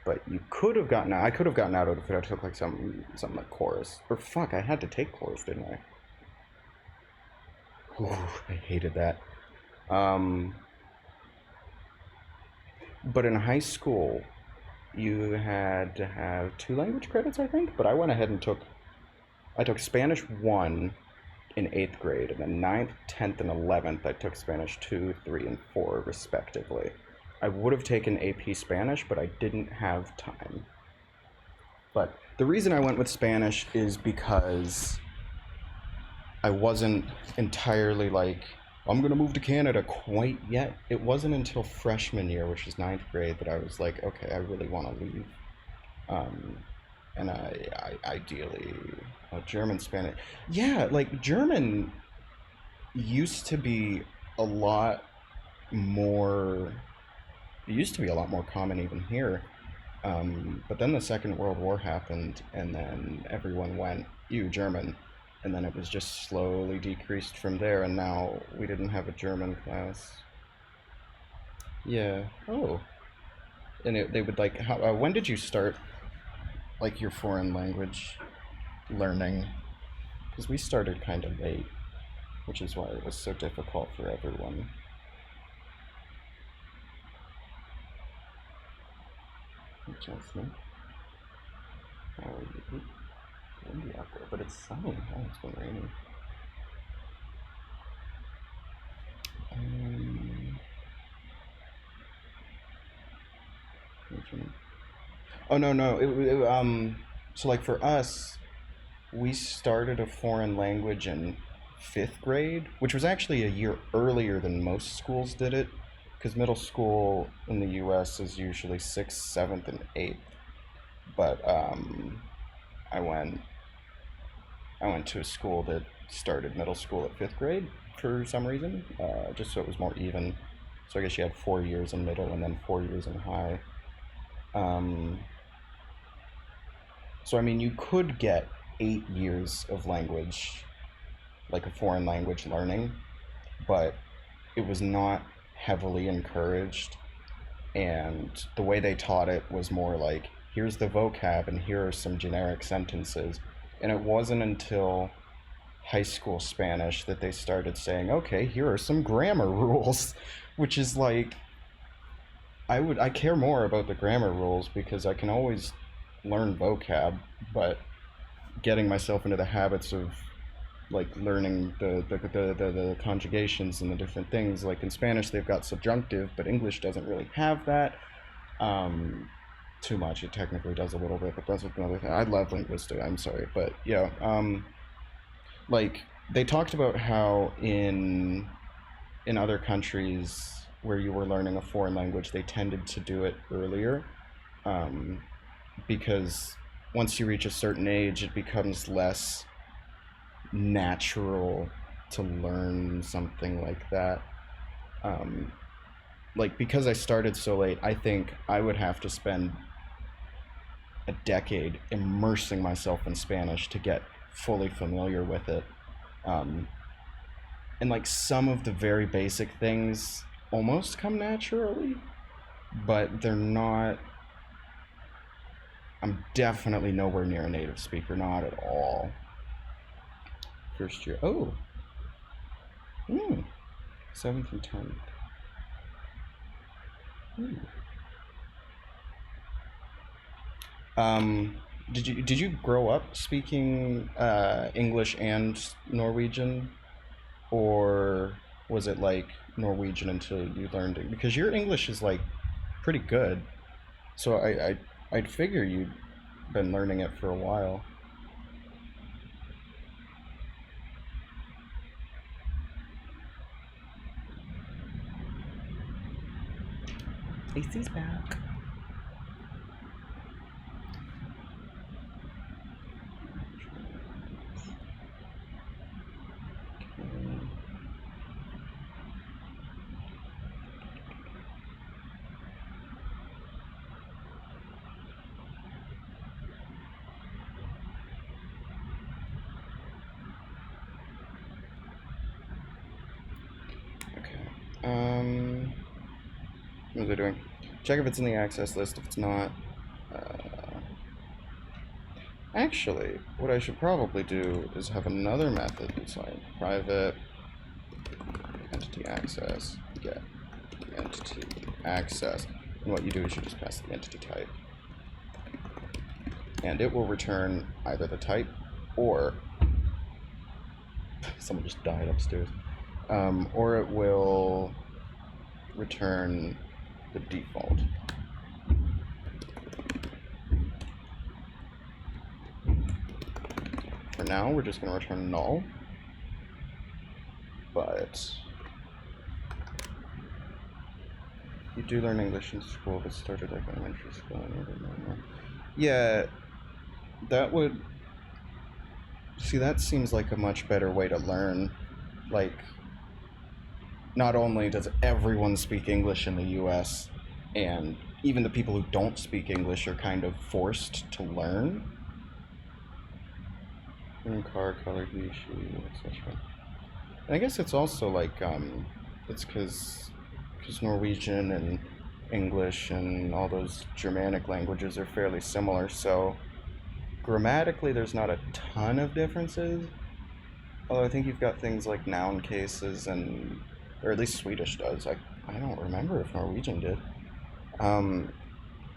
But you could have gotten out. I could have gotten out of it if I took like something like chorus. Or fuck, I had to take chorus, didn't I? Ooh, I hated that. But in high school, you had to have 2 language credits, I think. But I went ahead and took Spanish 1 in 8th grade, and then 9th, 10th, and 11th, I took Spanish 2, 3, and 4, respectively. I would have taken AP Spanish, but I didn't have time. But the reason I went with Spanish is because I wasn't entirely like, I'm gonna move to Canada quite yet. It wasn't until freshman year, which is 9th grade, that I was like, okay, I really want to leave. And I ideally, German, Spanish. Yeah, like German used to be a lot more, it used to be a lot more common even here. But then the Second World War happened, and then everyone went, ew, German. And then it was just slowly decreased from there, and now we didn't have a German class. Yeah. Oh. And they would like, when did you start, like, your foreign language learning? Because we started kind of late, which is why it was so difficult for everyone. Adjustment. Oh, it's windy out there, but it's sunny. Oh, it's been raining. Oh no. So like for us, we started a foreign language in fifth grade, which was actually a year earlier than most schools did it, because middle school in the U.S. is usually sixth, seventh, and eighth. But I went I went to a school that started middle school at fifth grade for some reason, just so it was more even. So I guess you had 4 years in middle and then 4 years in high. Um, so I mean, you could get 8 years of language, like a foreign language learning, but it was not heavily encouraged. And the way they taught it was more like, here's the vocab and here are some generic sentences. And it wasn't until high school Spanish that they started saying, okay, here are some grammar rules, which is like, I care more about the grammar rules because I can always learn vocab, but getting myself into the habits of like learning the conjugations and the different things. Like in Spanish, they've got subjunctive, but English doesn't really have that. Too much. It technically does a little bit, but that's another thing. I love linguistics. I'm sorry, but yeah. Like they talked about how in other countries where you were learning a foreign language, they tended to do it earlier, um, because once you reach a certain age, it becomes less natural to learn something like that. Um, like because I started so late, I think I would have to spend a decade immersing myself in Spanish to get fully familiar with it. Um, and like some of the very basic things almost come naturally, but they're not. I'm definitely nowhere near a native speaker, not at all. First year. Oh, 7th and 10th. Um, did you grow up speaking English and Norwegian, or was it like Norwegian until you learned it? Because your English is like pretty good, so I'd figure you'd been learning it for a while. AC's back. What was I doing? Check if it's in the access list. If it's not, actually, what I should probably do is have another method that's like private entity access get entity access. And what you do is you just pass the entity type, and it will return either the type or someone just died upstairs, or it will return the default. For now, we're just going to return null, but you do learn English in school, but started like elementary school. Yeah, that would, see, that seems like a much better way to learn. Like, not only does everyone speak English in the US, and even the people who don't speak English are kind of forced to learn. Car, color, he, she, etc. And I guess it's also like, it's because Norwegian and English and all those Germanic languages are fairly similar, so grammatically there's not a ton of differences. Although I think you've got things like noun cases and, or at least Swedish does. I don't remember if Norwegian did.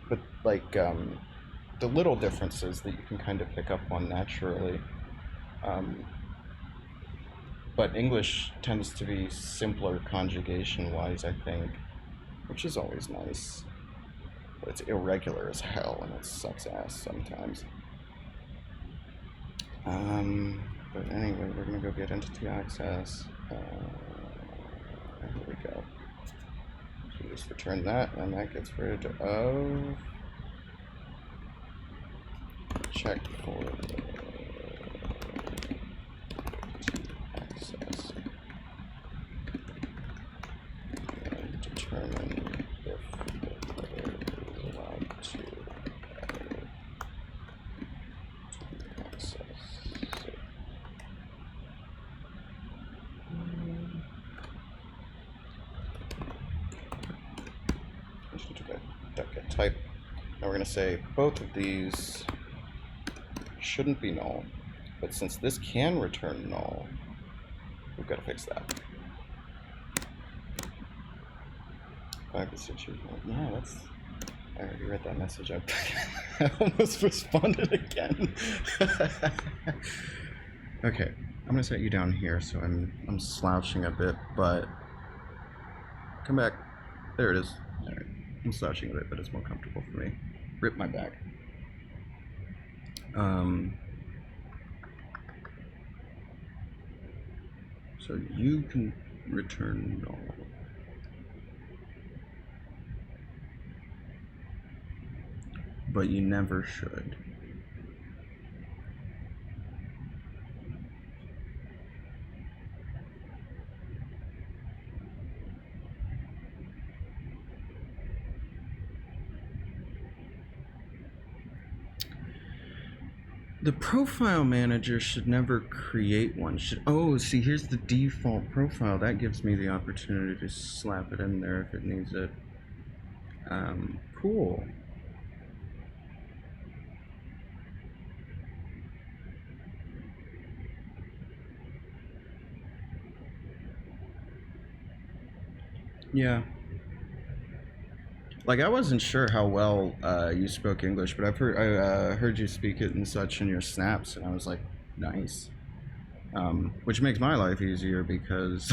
but like the little differences that you can kind of pick up on naturally. Um, but English tends to be simpler conjugation-wise, I think, which is always nice. But it's irregular as hell, and it sucks ass sometimes. But anyway, we're gonna go get entity access. Here we go. So we just return that, and that gets rid of check for access and determine if the player is allowed to access. Get type. Now we're going to say both of these shouldn't be null, but since this can return null, we've got to fix that. Yeah, that's. I already read that message. I almost responded again. Okay, I'm gonna set you down here, so I'm slouching a bit, but come back. There it is. All right. I'm slouching a bit, but it's more comfortable for me. Rip my back. So you can return null. But you never should. The profile manager should never create one. Oh, see, here's the default profile. That gives me the opportunity to slap it in there if it needs it. Cool. Yeah. Like, I wasn't sure how well you spoke English, but I heard you speak it and such in your snaps, and I was like, nice. Which makes my life easier because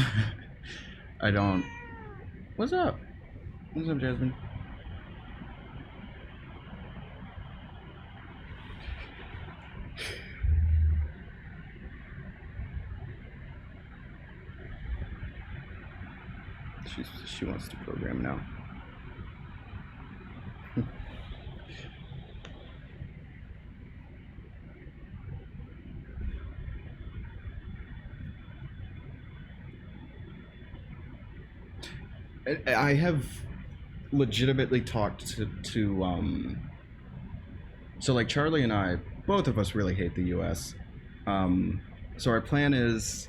I don't. What's up? What's up, Jasmine? She wants to program now. I have legitimately talked to so like Charlie and I, both of us really hate the US. So our plan is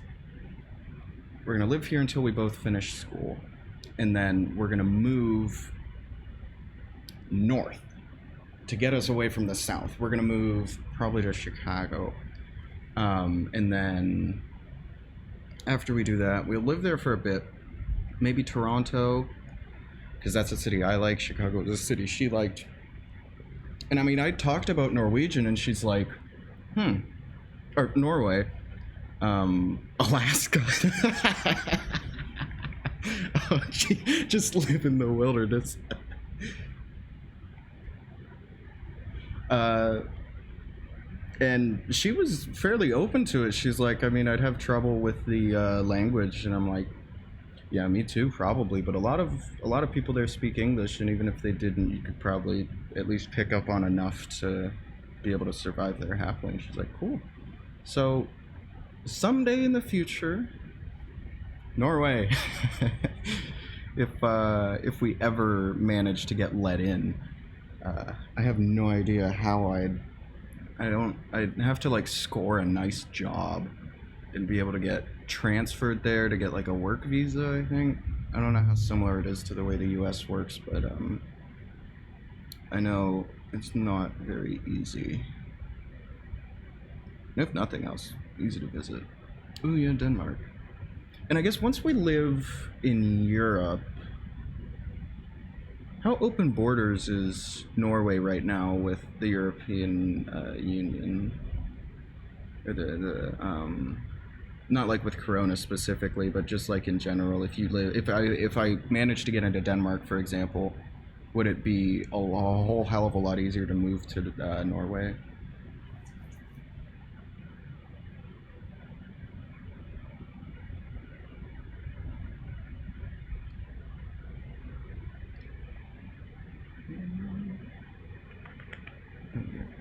we're gonna live here until we both finish school, and then we're gonna move north to get us away from the south. We're gonna move probably to Chicago, and then after we do that, we'll live there for a bit. Maybe Toronto, because that's a city I like. Chicago is a city she liked. And I mean, I talked about Norwegian, and she's like, or Norway, Alaska. Oh, just live in the wilderness. And she was fairly open to it. She's like, I mean, I'd have trouble with the language, and I'm like, yeah, me too, probably. But a lot of people there speak English, and even if they didn't, you could probably at least pick up on enough to be able to survive there halfway. And she's like, cool. So someday in the future, Norway, if we ever manage to get let in, I have no idea how I'd have to like score a nice job and be able to get transferred there to get like a work visa, I think. I don't know how similar it is to the way the US works, but I know it's not very easy. And if nothing else, easy to visit. Oh yeah, Denmark. And I guess once we live in Europe, How open borders is Norway right now with the European Union? Or not like with Corona specifically, but just like in general. If you live, if I manage to get into Denmark, for example, would it be a whole hell of a lot easier to move to Norway?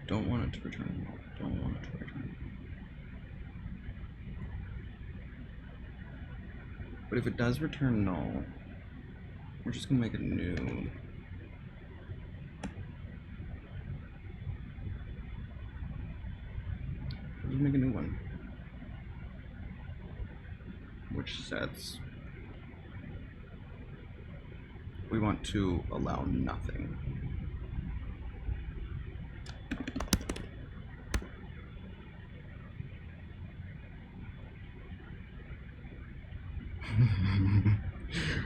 Don't want it to return. Don't want it to return. But if it does return null, we're just gonna make a new. We'll make a new one, which sets. We want to allow nothing.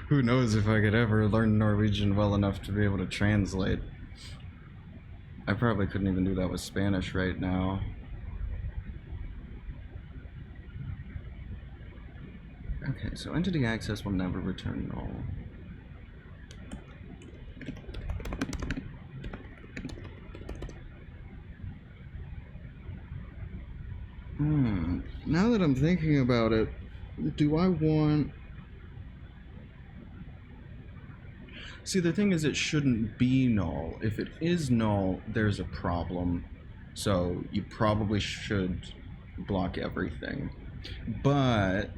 Who knows if I could ever learn Norwegian well enough to be able to translate. I probably couldn't even do that with Spanish right now. Okay, so entity access will never return null. Now that I'm thinking about it, do I want... See, the thing is, it shouldn't be null. If it is null, there's a problem. So you probably should block everything. But...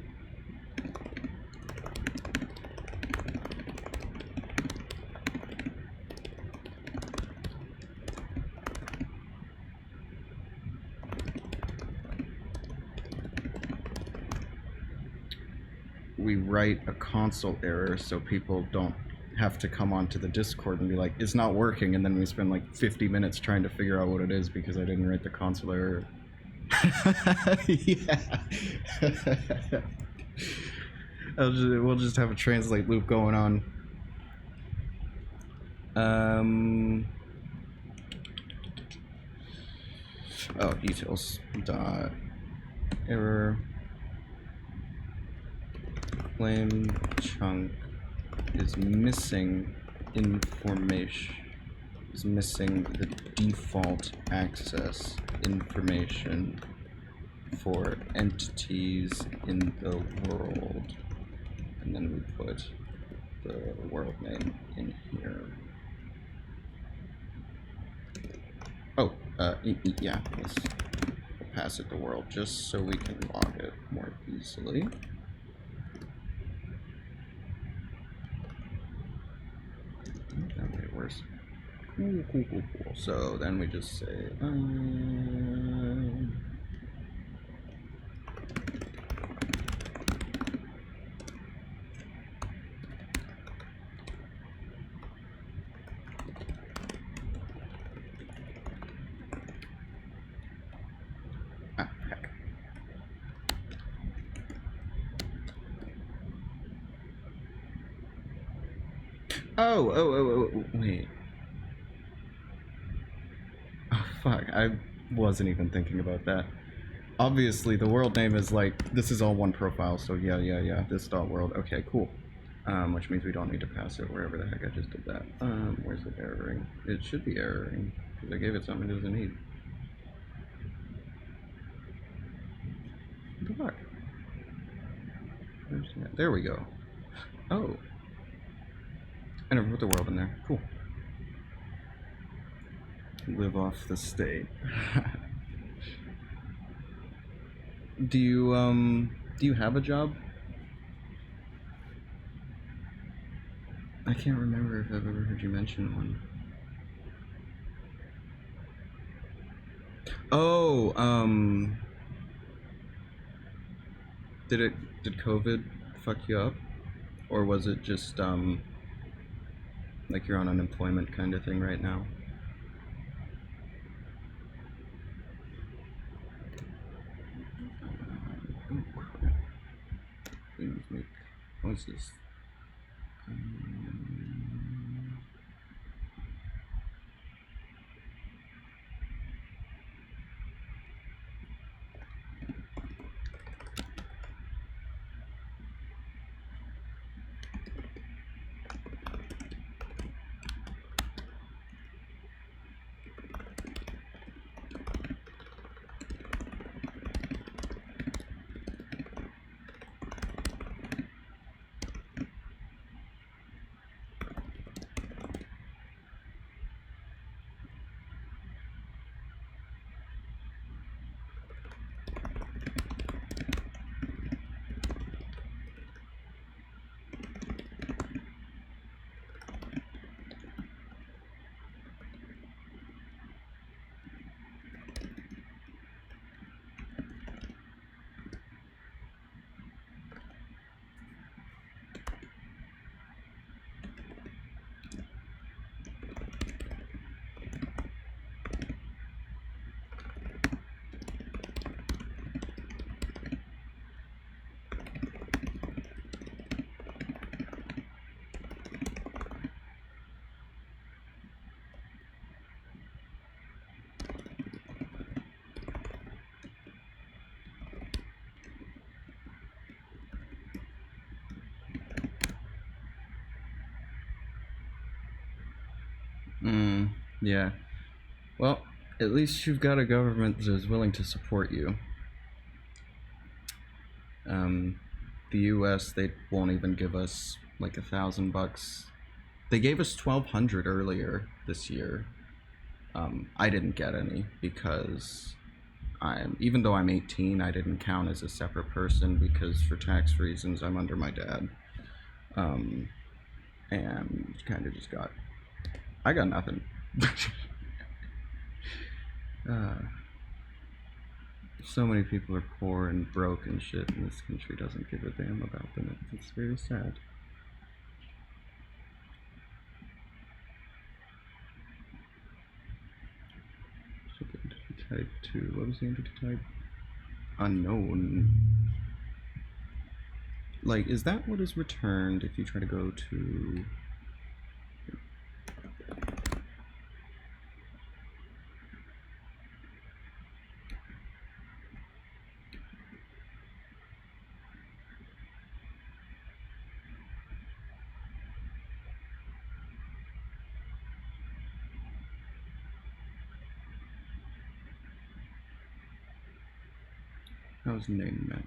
we write a console error so people don't have to come onto the Discord and be like, it's not working, and then we spend like 50 minutes trying to figure out what it is because I didn't write the console error. Yeah. We'll just have a translate loop going on. Oh, details. Dot error. ClaimChunk is missing information. Is missing the default access information for entities in the world, and then we put the world name in here. Oh, yeah, let's pass it the world just so we can log it more easily. That made it worse. Cool. So then we just say, heck. Oh, wait. Oh, fuck, I wasn't even thinking about that. Obviously, the world name is like, this is all one profile, so yeah, this dot world. Okay, cool. Which means we don't need to pass it wherever the heck I just did that. Where's it erroring? It should be erroring, because I gave it something it doesn't need. What the fuck? Where's that? There we go. Oh. I never put the world in there. Cool. Live off the state. Do you have a job? I can't remember if I've ever heard you mention one. Oh, did COVID fuck you up? Or was it just, like you're on unemployment kind of thing right now? Oh crap. Things make noises. Yeah. Well, at least you've got a government that is willing to support you. The U.S. they won't even give us like $1,000. They gave us 1,200 earlier this year. I didn't get any because even though I'm 18, I didn't count as a separate person because for tax reasons I'm under my dad. And kind of just I got nothing. So many people are poor and broke and shit, and this country doesn't give a damn about them. It's very sad. So entity type 2. What was the entity type? Unknown. Like, is that what is returned if you try to go to... How's name map?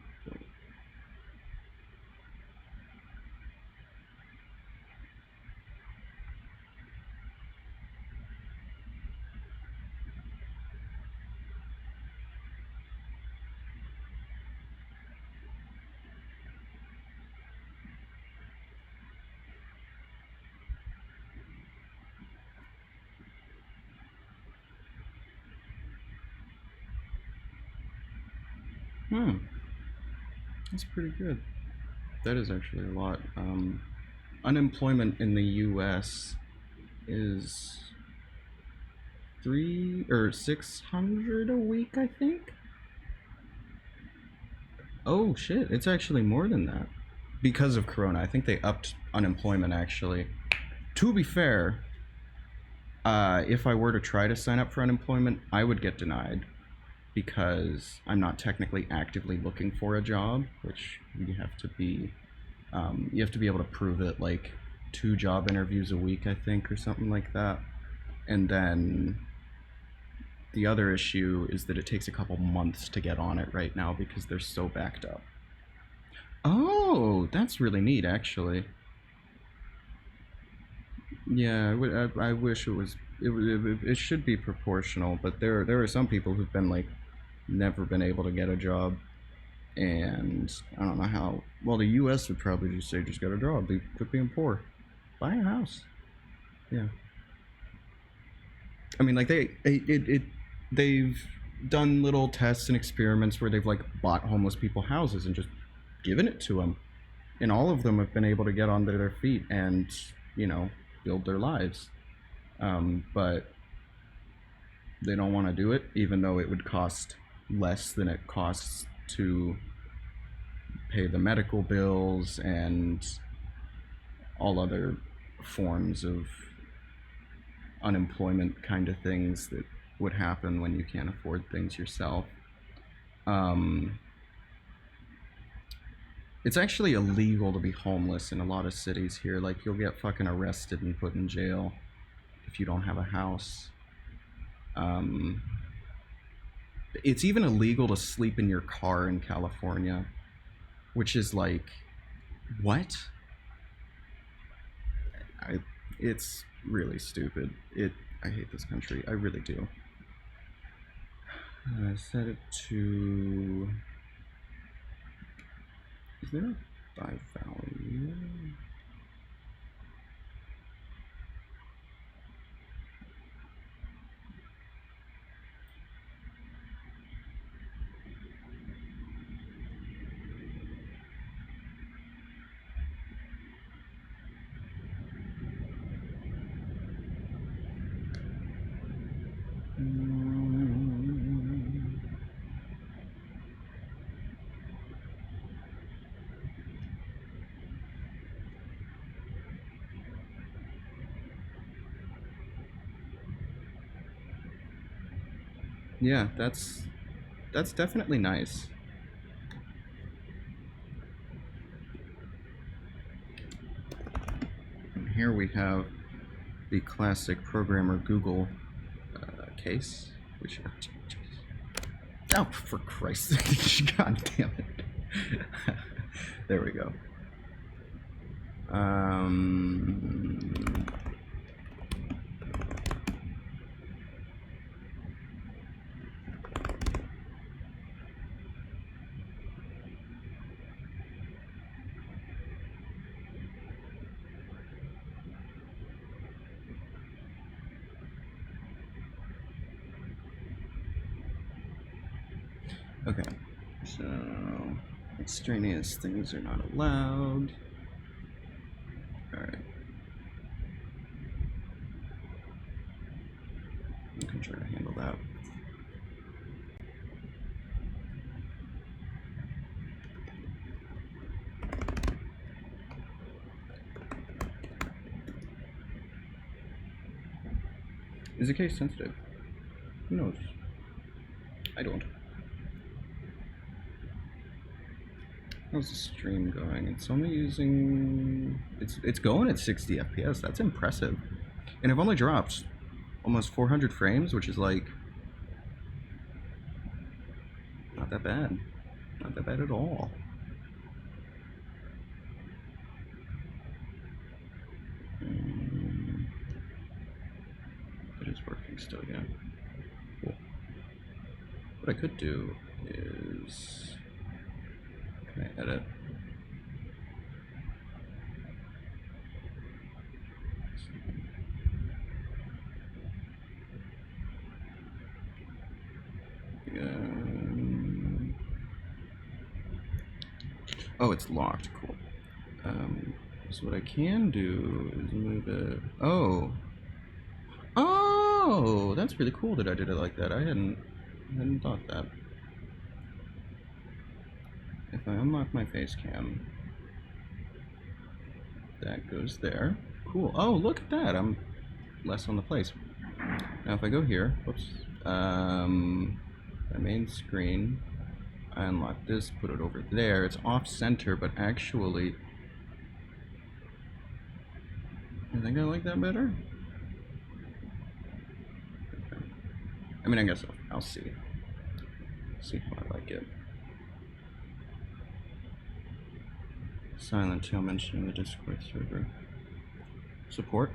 That's pretty good. That is actually a lot. Unemployment in the U.S. is 600 a week, I think. Oh shit! It's actually more than that because of Corona. I think they upped unemployment actually. To be fair, if I were to try to sign up for unemployment, I would get denied because I'm not technically actively looking for a job, which you have to be able to prove it like 2 job interviews a week, I think, or something like that. And then the other issue is that it takes a couple months to get on it right now because they're so backed up. Oh, that's really neat, actually. Yeah, I wish it should be proportional, but there are some people who've been like never been able to get a job, and I don't know how. Well, the U.S. would probably just say just get a job. Quit being poor, buy a house. Yeah. I mean, like they've done little tests and experiments where they've like bought homeless people houses and just given it to them, and all of them have been able to get onto their feet and build their lives. But they don't want to do it, even though it would cost less than it costs to pay the medical bills and all other forms of unemployment kind of things that would happen when you can't afford things yourself. It's actually illegal to be homeless in a lot of cities here. Like, you'll get fucking arrested and put in jail if you don't have a house. It's even illegal to sleep in your car in California, which is like, what? It's really stupid. I hate this country. I really do. Set it to... Is there a 5 value? Yeah, that's definitely nice. And here we have the classic programmer Google case, we should. Oh, for Christ's sake! God damn it! There we go. Okay, so extraneous things are not allowed. Alright. I can try to handle that. Is the case sensitive? Who knows? I don't. How's the stream going? It's only using... It's going at 60 FPS. That's impressive. And I've only dropped almost 400 frames, which is like... not that bad. Not that bad at all. It is working still, yeah. Cool. What I could do is... can I edit? Oh, it's locked. Cool. So what I can do is move it. Oh. Oh, that's really cool that I did it like that. I hadn't thought that. If I unlock my face cam, that goes there. Cool. Oh, look at that. I'm less on the place. Now if I go here, whoops, my main screen, I unlock this, put it over there. It's off center, but actually, I think I like that better. Okay. I mean, I guess I'll see. See how I like it. Silent Tail mentioning the Discord server. Support.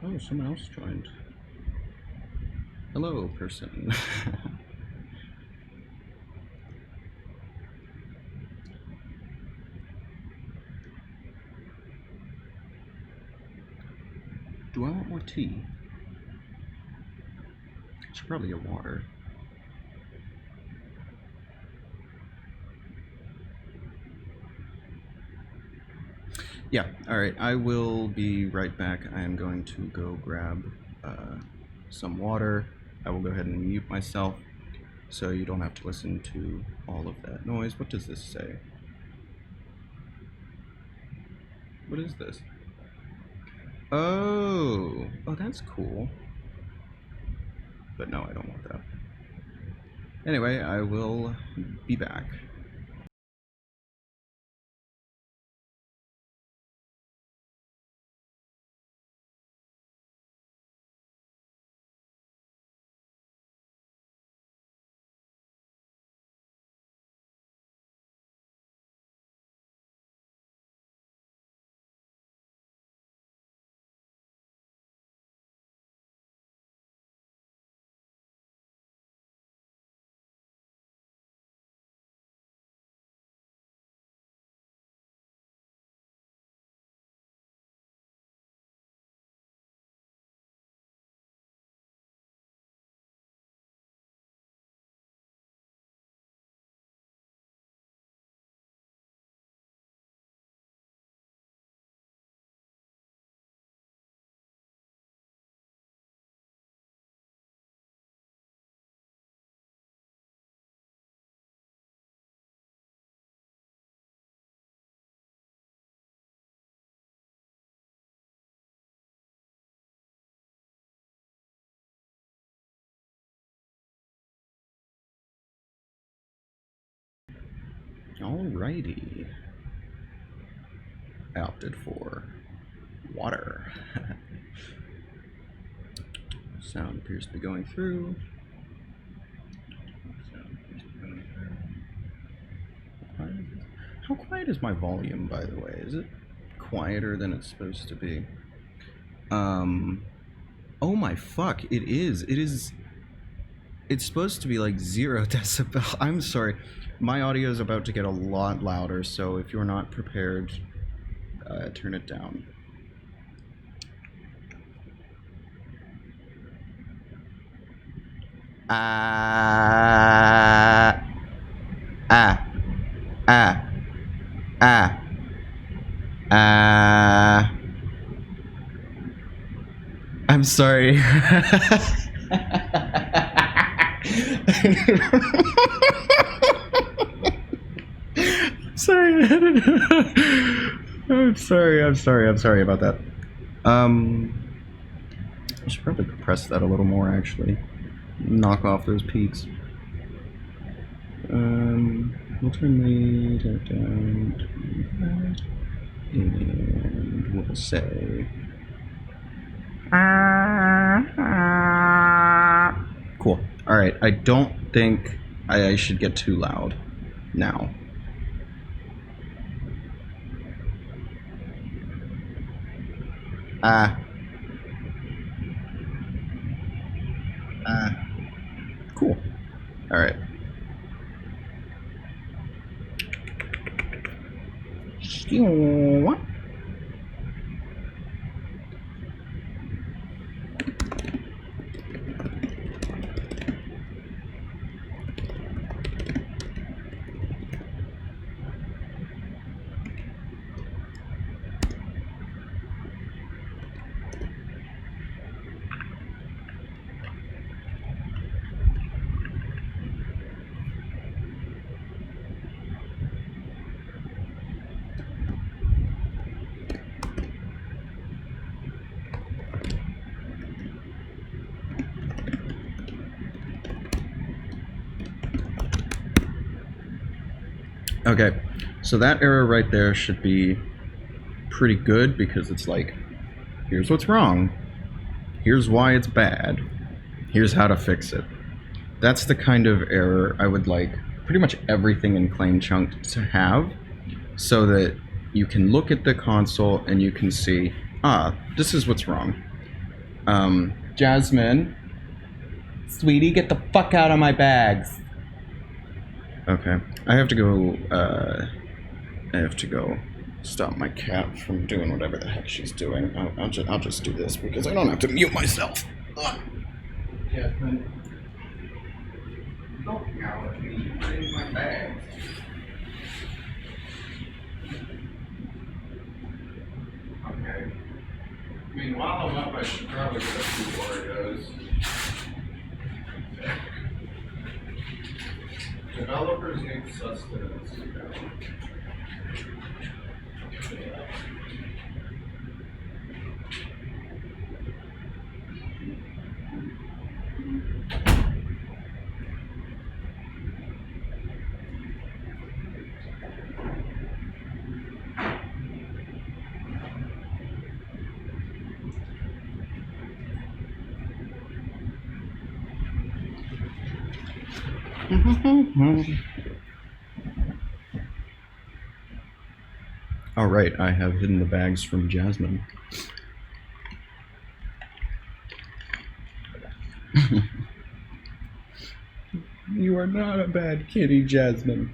Oh, someone else joined. Hello, person. Do I want more tea? I should probably get water. Yeah, alright, I will be right back. I am going to go grab some water. I will go ahead and mute myself so you don't have to listen to all of that noise. What does this say? What is this? Oh, that's cool. But no, I don't want that. Anyway, I will be back. Alrighty. I opted for water. Sound appears to be going through. How quiet is my volume, by the way? Is it quieter than it's supposed to be? Oh my fuck, it is. It's supposed to be like 0 decibel. I'm sorry. My audio is about to get a lot louder, so if you're not prepared, turn it down. I'm sorry. Sorry. I'm sorry about that. I should probably compress that a little more, actually. Knock off those peaks. We'll turn the down to that, and we'll say cool. Alright, I don't think I should get too loud now. Cool. Alright. Okay, so that error right there should be pretty good because it's like, here's what's wrong, here's why it's bad, here's how to fix it. That's the kind of error I would like pretty much everything in ClaimChunk to have, so that you can look at the console and you can see, this is what's wrong. Jasmine, sweetie, get the fuck out of my bags. Okay, I have to go stop my cat from doing whatever the heck she's doing. I'll just do this because I don't have to mute myself. Jasmine, don't yell at me. I need my bags. Okay. I mean, while I'm up, I should probably get a few Oreos. Developers need sustenance. All right, I have hidden the bags from Jasmine. You are not a bad kitty, Jasmine.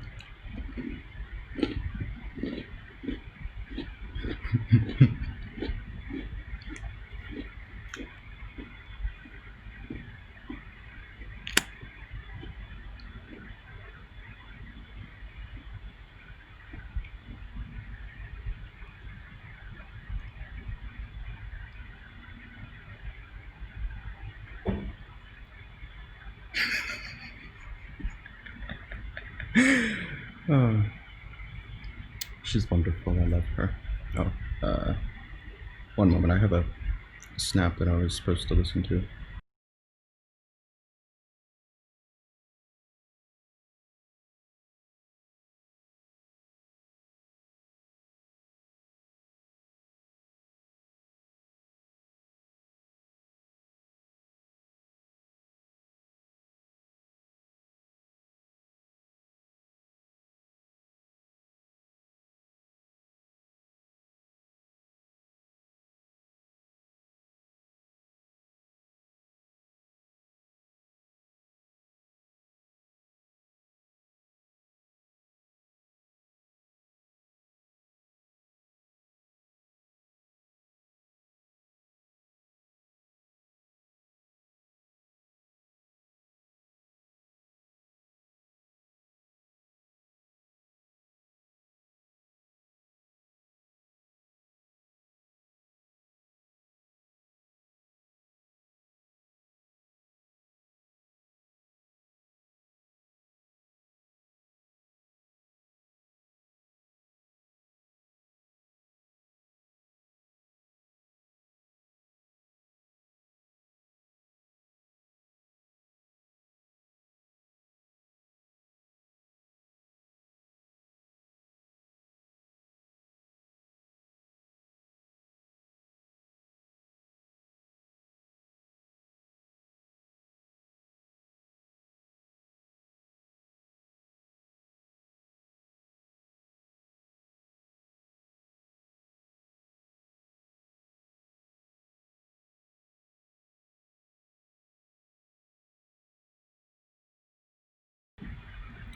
Oh, she's wonderful. I love her. Oh, one moment. I have a snap that I was supposed to listen to.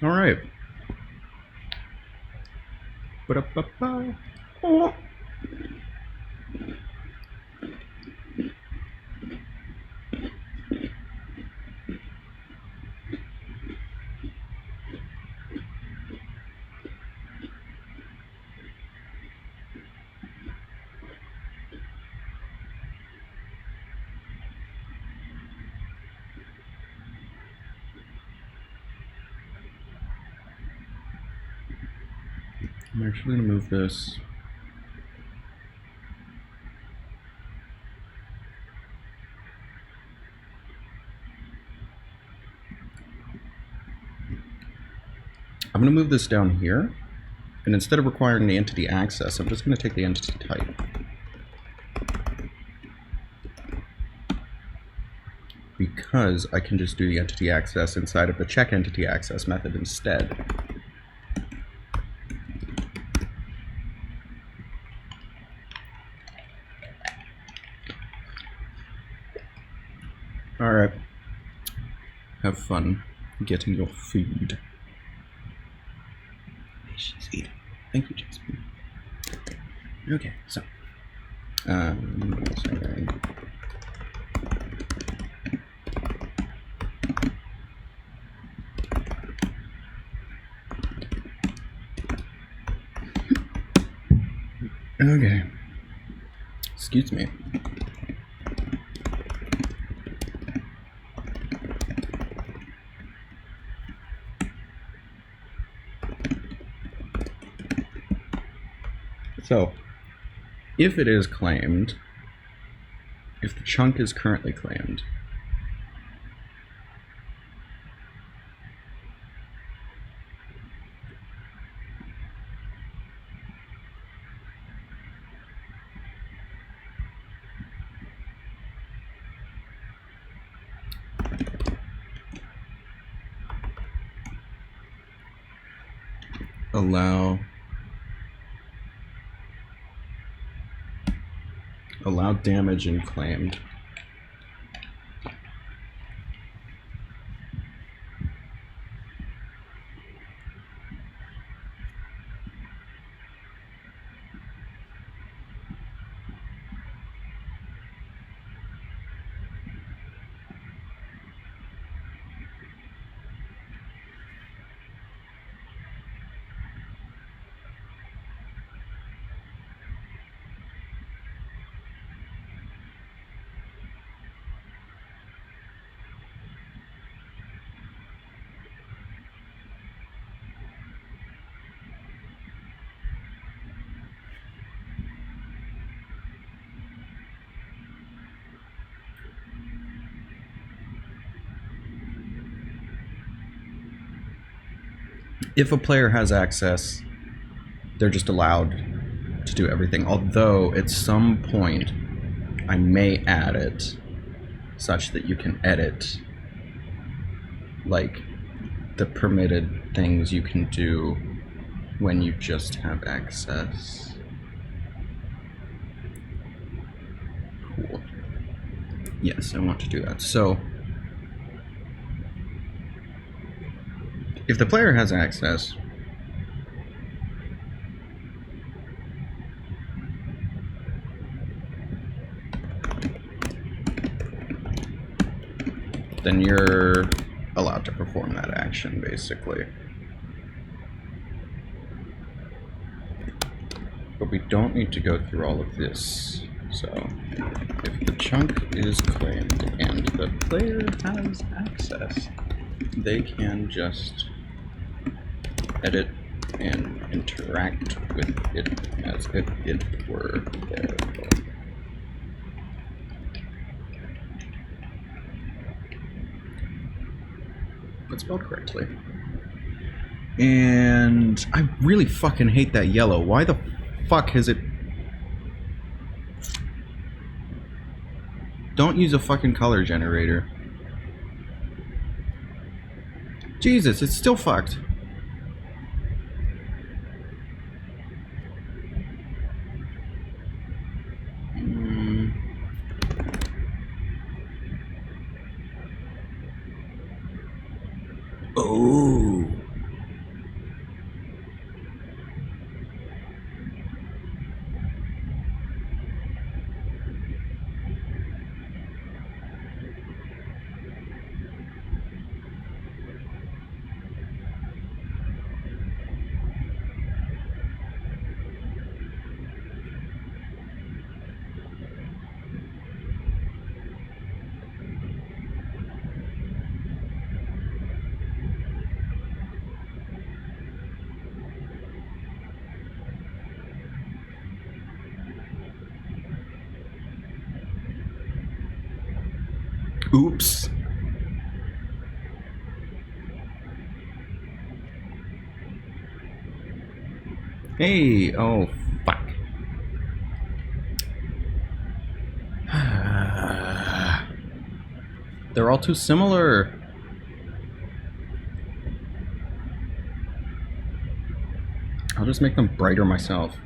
All right. Ba-da-ba-ba. Oh. I'm actually going to move this. I'm going to move this down here, and instead of requiring the entity access, I'm just going to take the entity type. Because I can just do the entity access inside of the check entity access method instead. Alright. Have fun getting your food. She's eating. Thank you, Jasmine. Okay, so. Sorry. Okay. Excuse me. So, if it is claimed, if the chunk is currently claimed, allow damage and claimed. If a player has access, they're just allowed to do everything. Although at some point, I may add it such that you can edit, like, the permitted things you can do when you just have access. Cool. Yes, I want to do that. So, if the player has access, then you're allowed to perform that action, basically. But we don't need to go through all of this. So, if the chunk is claimed and the player has access, they can just edit and interact with it as if it were there. But spelled correctly. And I really fucking hate that yellow. Why the fuck has it... Don't use a fucking color generator. Jesus, it's still fucked. Oh. Oops. Hey, oh, fuck. They're all too similar. I'll just make them brighter myself.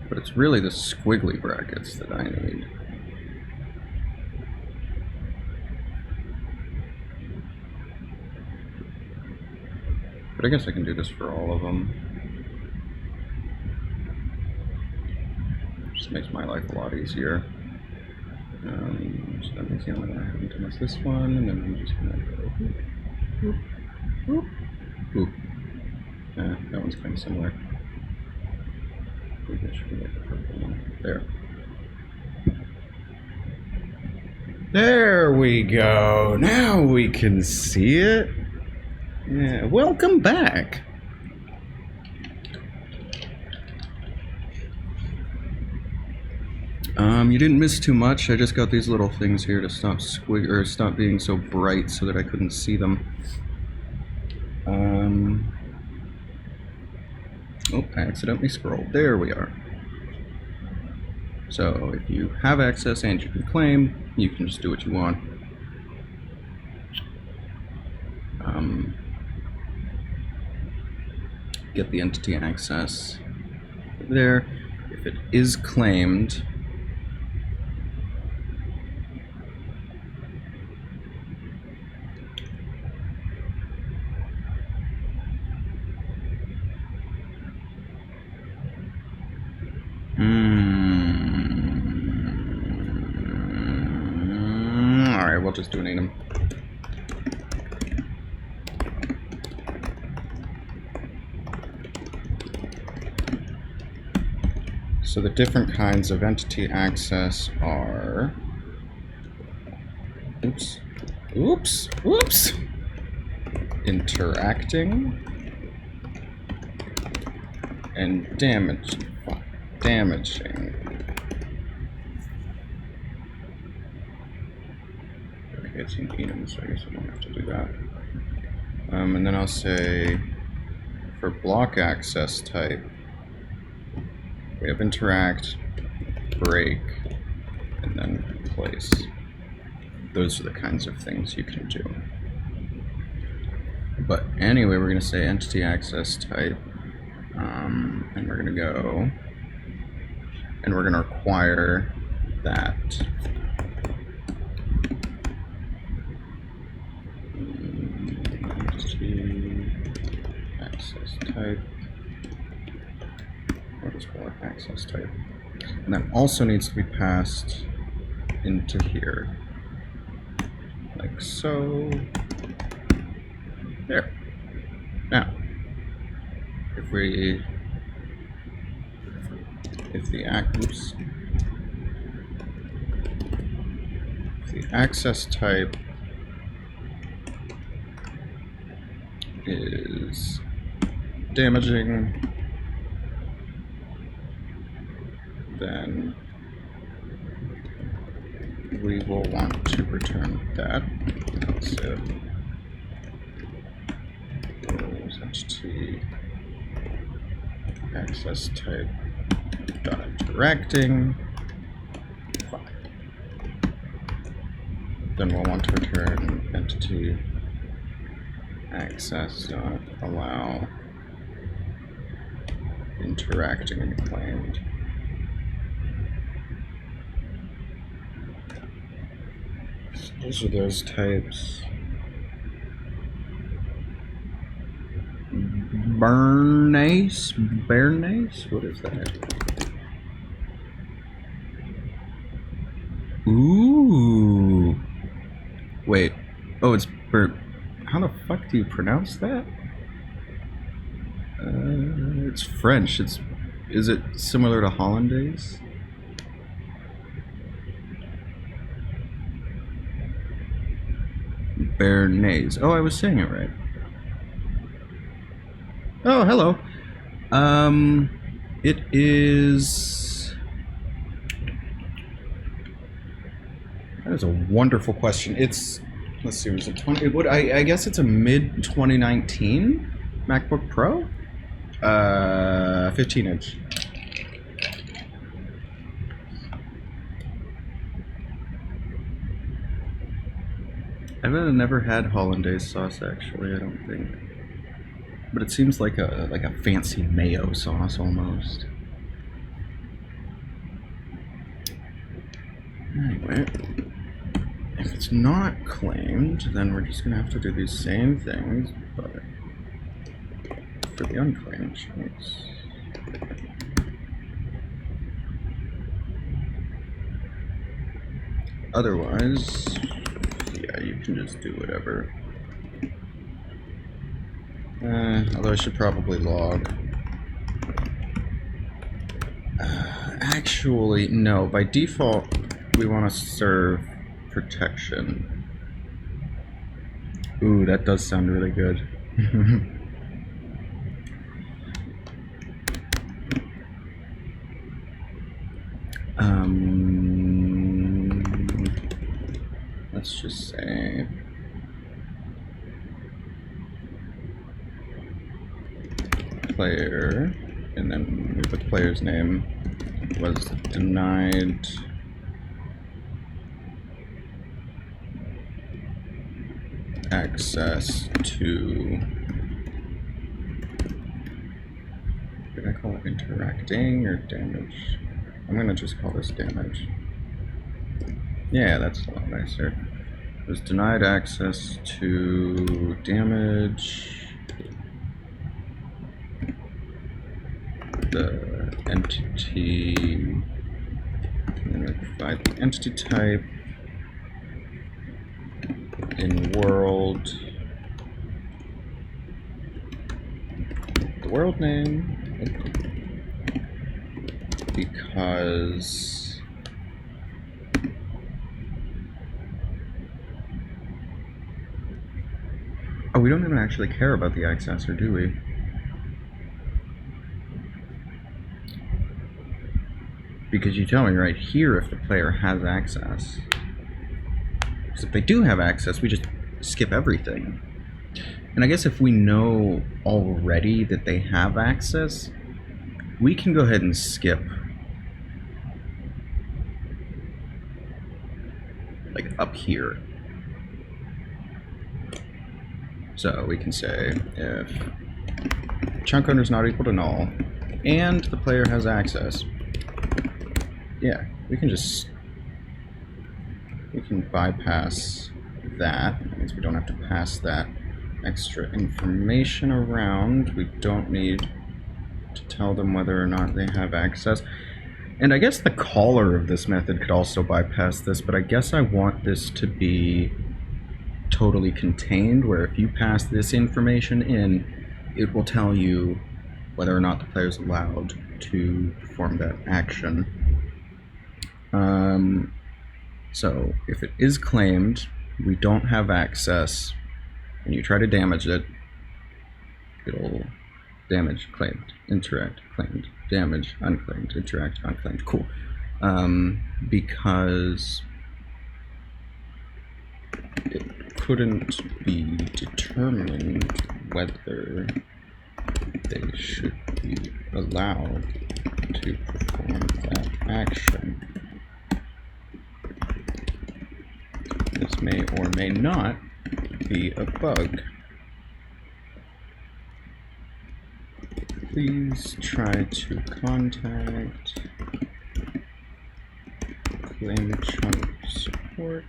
But it's really the squiggly brackets that I need. But I guess I can do this for all of them. Just makes my life a lot easier. So that means the only one I haven't done is this one, and then I'm just gonna go whoop, whoop, whoop. Yeah, that one's kind of similar. Maybe I should get the purple one. There. There we go. Now we can see it. Yeah, welcome back. You didn't miss too much. I just got these little things here to stop stop being so bright so that I couldn't see them. Oh, I accidentally scrolled. There we are. So if you have access and you can claim, you can just do what you want. Get the entity access there. If it is claimed, alright, we'll just do an enum. So the different kinds of entity access are... Oops. Interacting. And damaging. Okay, it's an enum, so I guess I don't have to do that. And then I'll say for block access type, we have interact, break, and then place. Those are the kinds of things you can do. But anyway, we're going to say entity access type, and we're going to go, and we're going to require that entity access type. We'll just call it access type. And that also needs to be passed into here. Like so. There. Now, if the access type is damaging, then we will want to return that. So entity access type dot interacting. Then we'll want to return entity access dot allow interacting and claimed. So those are those types. Bernace? What is that? Ooh. Wait. Oh, it's how the fuck do you pronounce that? It's French. Is it similar to Hollandaise? Bernaise. Oh, I was saying it right. Oh, hello. It is. That is a wonderful question. It's. Let's see. Was it 20? It would. I guess it's a mid 2019 MacBook Pro. 15 inch. I've never had hollandaise sauce actually. I don't think. But it seems like a fancy mayo sauce almost. Anyway, if it's not claimed, then we're just gonna have to do these same things, but for the unclaimed chunks. Otherwise, yeah, you can just do whatever. Although I should probably log. Actually, no. By default, we want to serve protection. Ooh, that does sound really good. Let's just say player, and then we put the player's name was denied access to, did I call it interacting or damage? I'm gonna just call this damage. Yeah, that's a lot nicer. It was denied access to damage the entity, and then we provide the entity type in world, the world name, because oh, we don't even actually care about the accessor, do we? Because you tell me right here if the player has access. Because if they do have access, we just skip everything. And I guess if we know already that they have access, we can go ahead and skip like up here. So we can say if chunk owner is not equal to null and the player has access, yeah, we can bypass that. That means we don't have to pass that extra information around. We don't need to tell them whether or not they have access. And I guess the caller of this method could also bypass this, but I guess I want this to be totally contained, where if you pass this information in, it will tell you whether or not the player is allowed to perform that action. So if it is claimed, we don't have access, and you try to damage it, it'll damage, claimed, interact, claimed, damage, unclaimed, interact, unclaimed. Cool. Because it couldn't be determined whether they should be allowed to perform that action. This may or may not be a bug. Please try to contact ClaimChunk support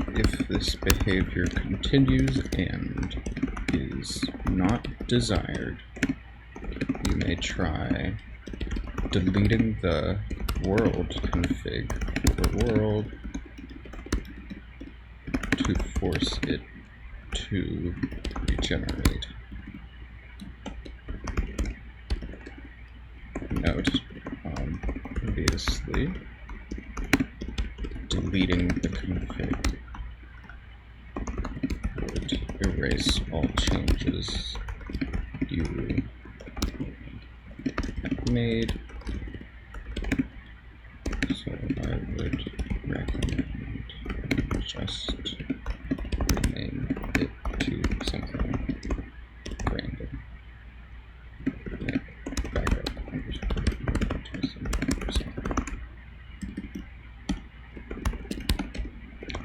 if this behavior continues and is not desired. You may try deleting the world config for world to force it to regenerate. Note, obviously, deleting the config would erase all changes you have made. So I would recommend just rename it to something random. Like backup _something.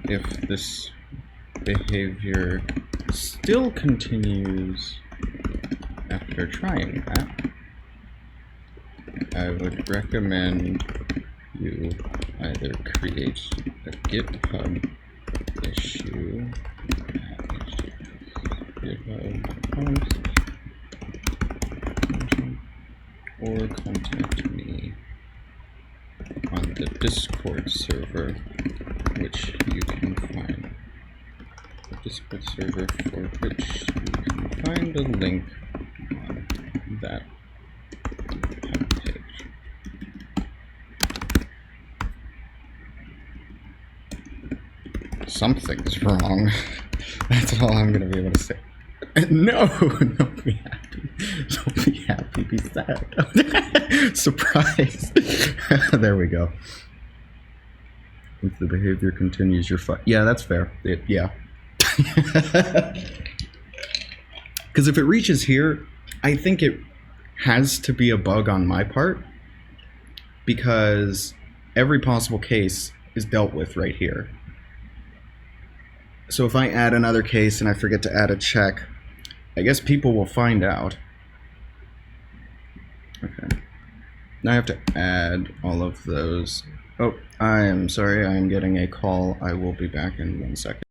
If this behavior still continues after trying that, I would recommend you either create a GitHub issue at GitHub or contact me on the Discord server, which you can find. The Discord server for which you can find a link on that page. Something's wrong. That's all I'm gonna be able to say. No, don't be happy. Don't be happy, be sad. Surprise. There we go. If the behavior continues, you're fine. Yeah, that's fair. Yeah. Because if it reaches here, I think it has to be a bug on my part, because every possible case is dealt with right here. So if I add another case and I forget to add a check, I guess people will find out. Okay. Now I have to add all of those. Oh, I am sorry, I am getting a call. I will be back in 1 second.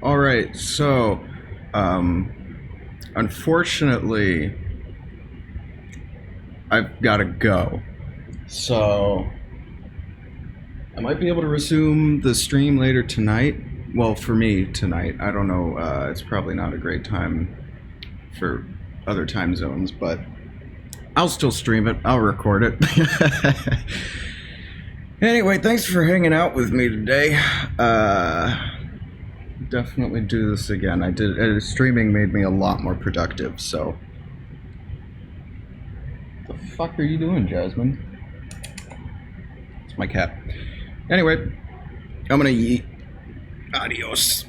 All right, so unfortunately, I've got to go. So I might be able to resume the stream later tonight. Well, for me tonight. I don't know. It's probably not a great time for other time zones, but I'll still stream it. I'll record it. Anyway, thanks for hanging out with me today. Definitely do this again. Streaming made me a lot more productive, so. What the fuck are you doing, Jasmine? It's my cat. Anyway, I'm gonna eat. Adios.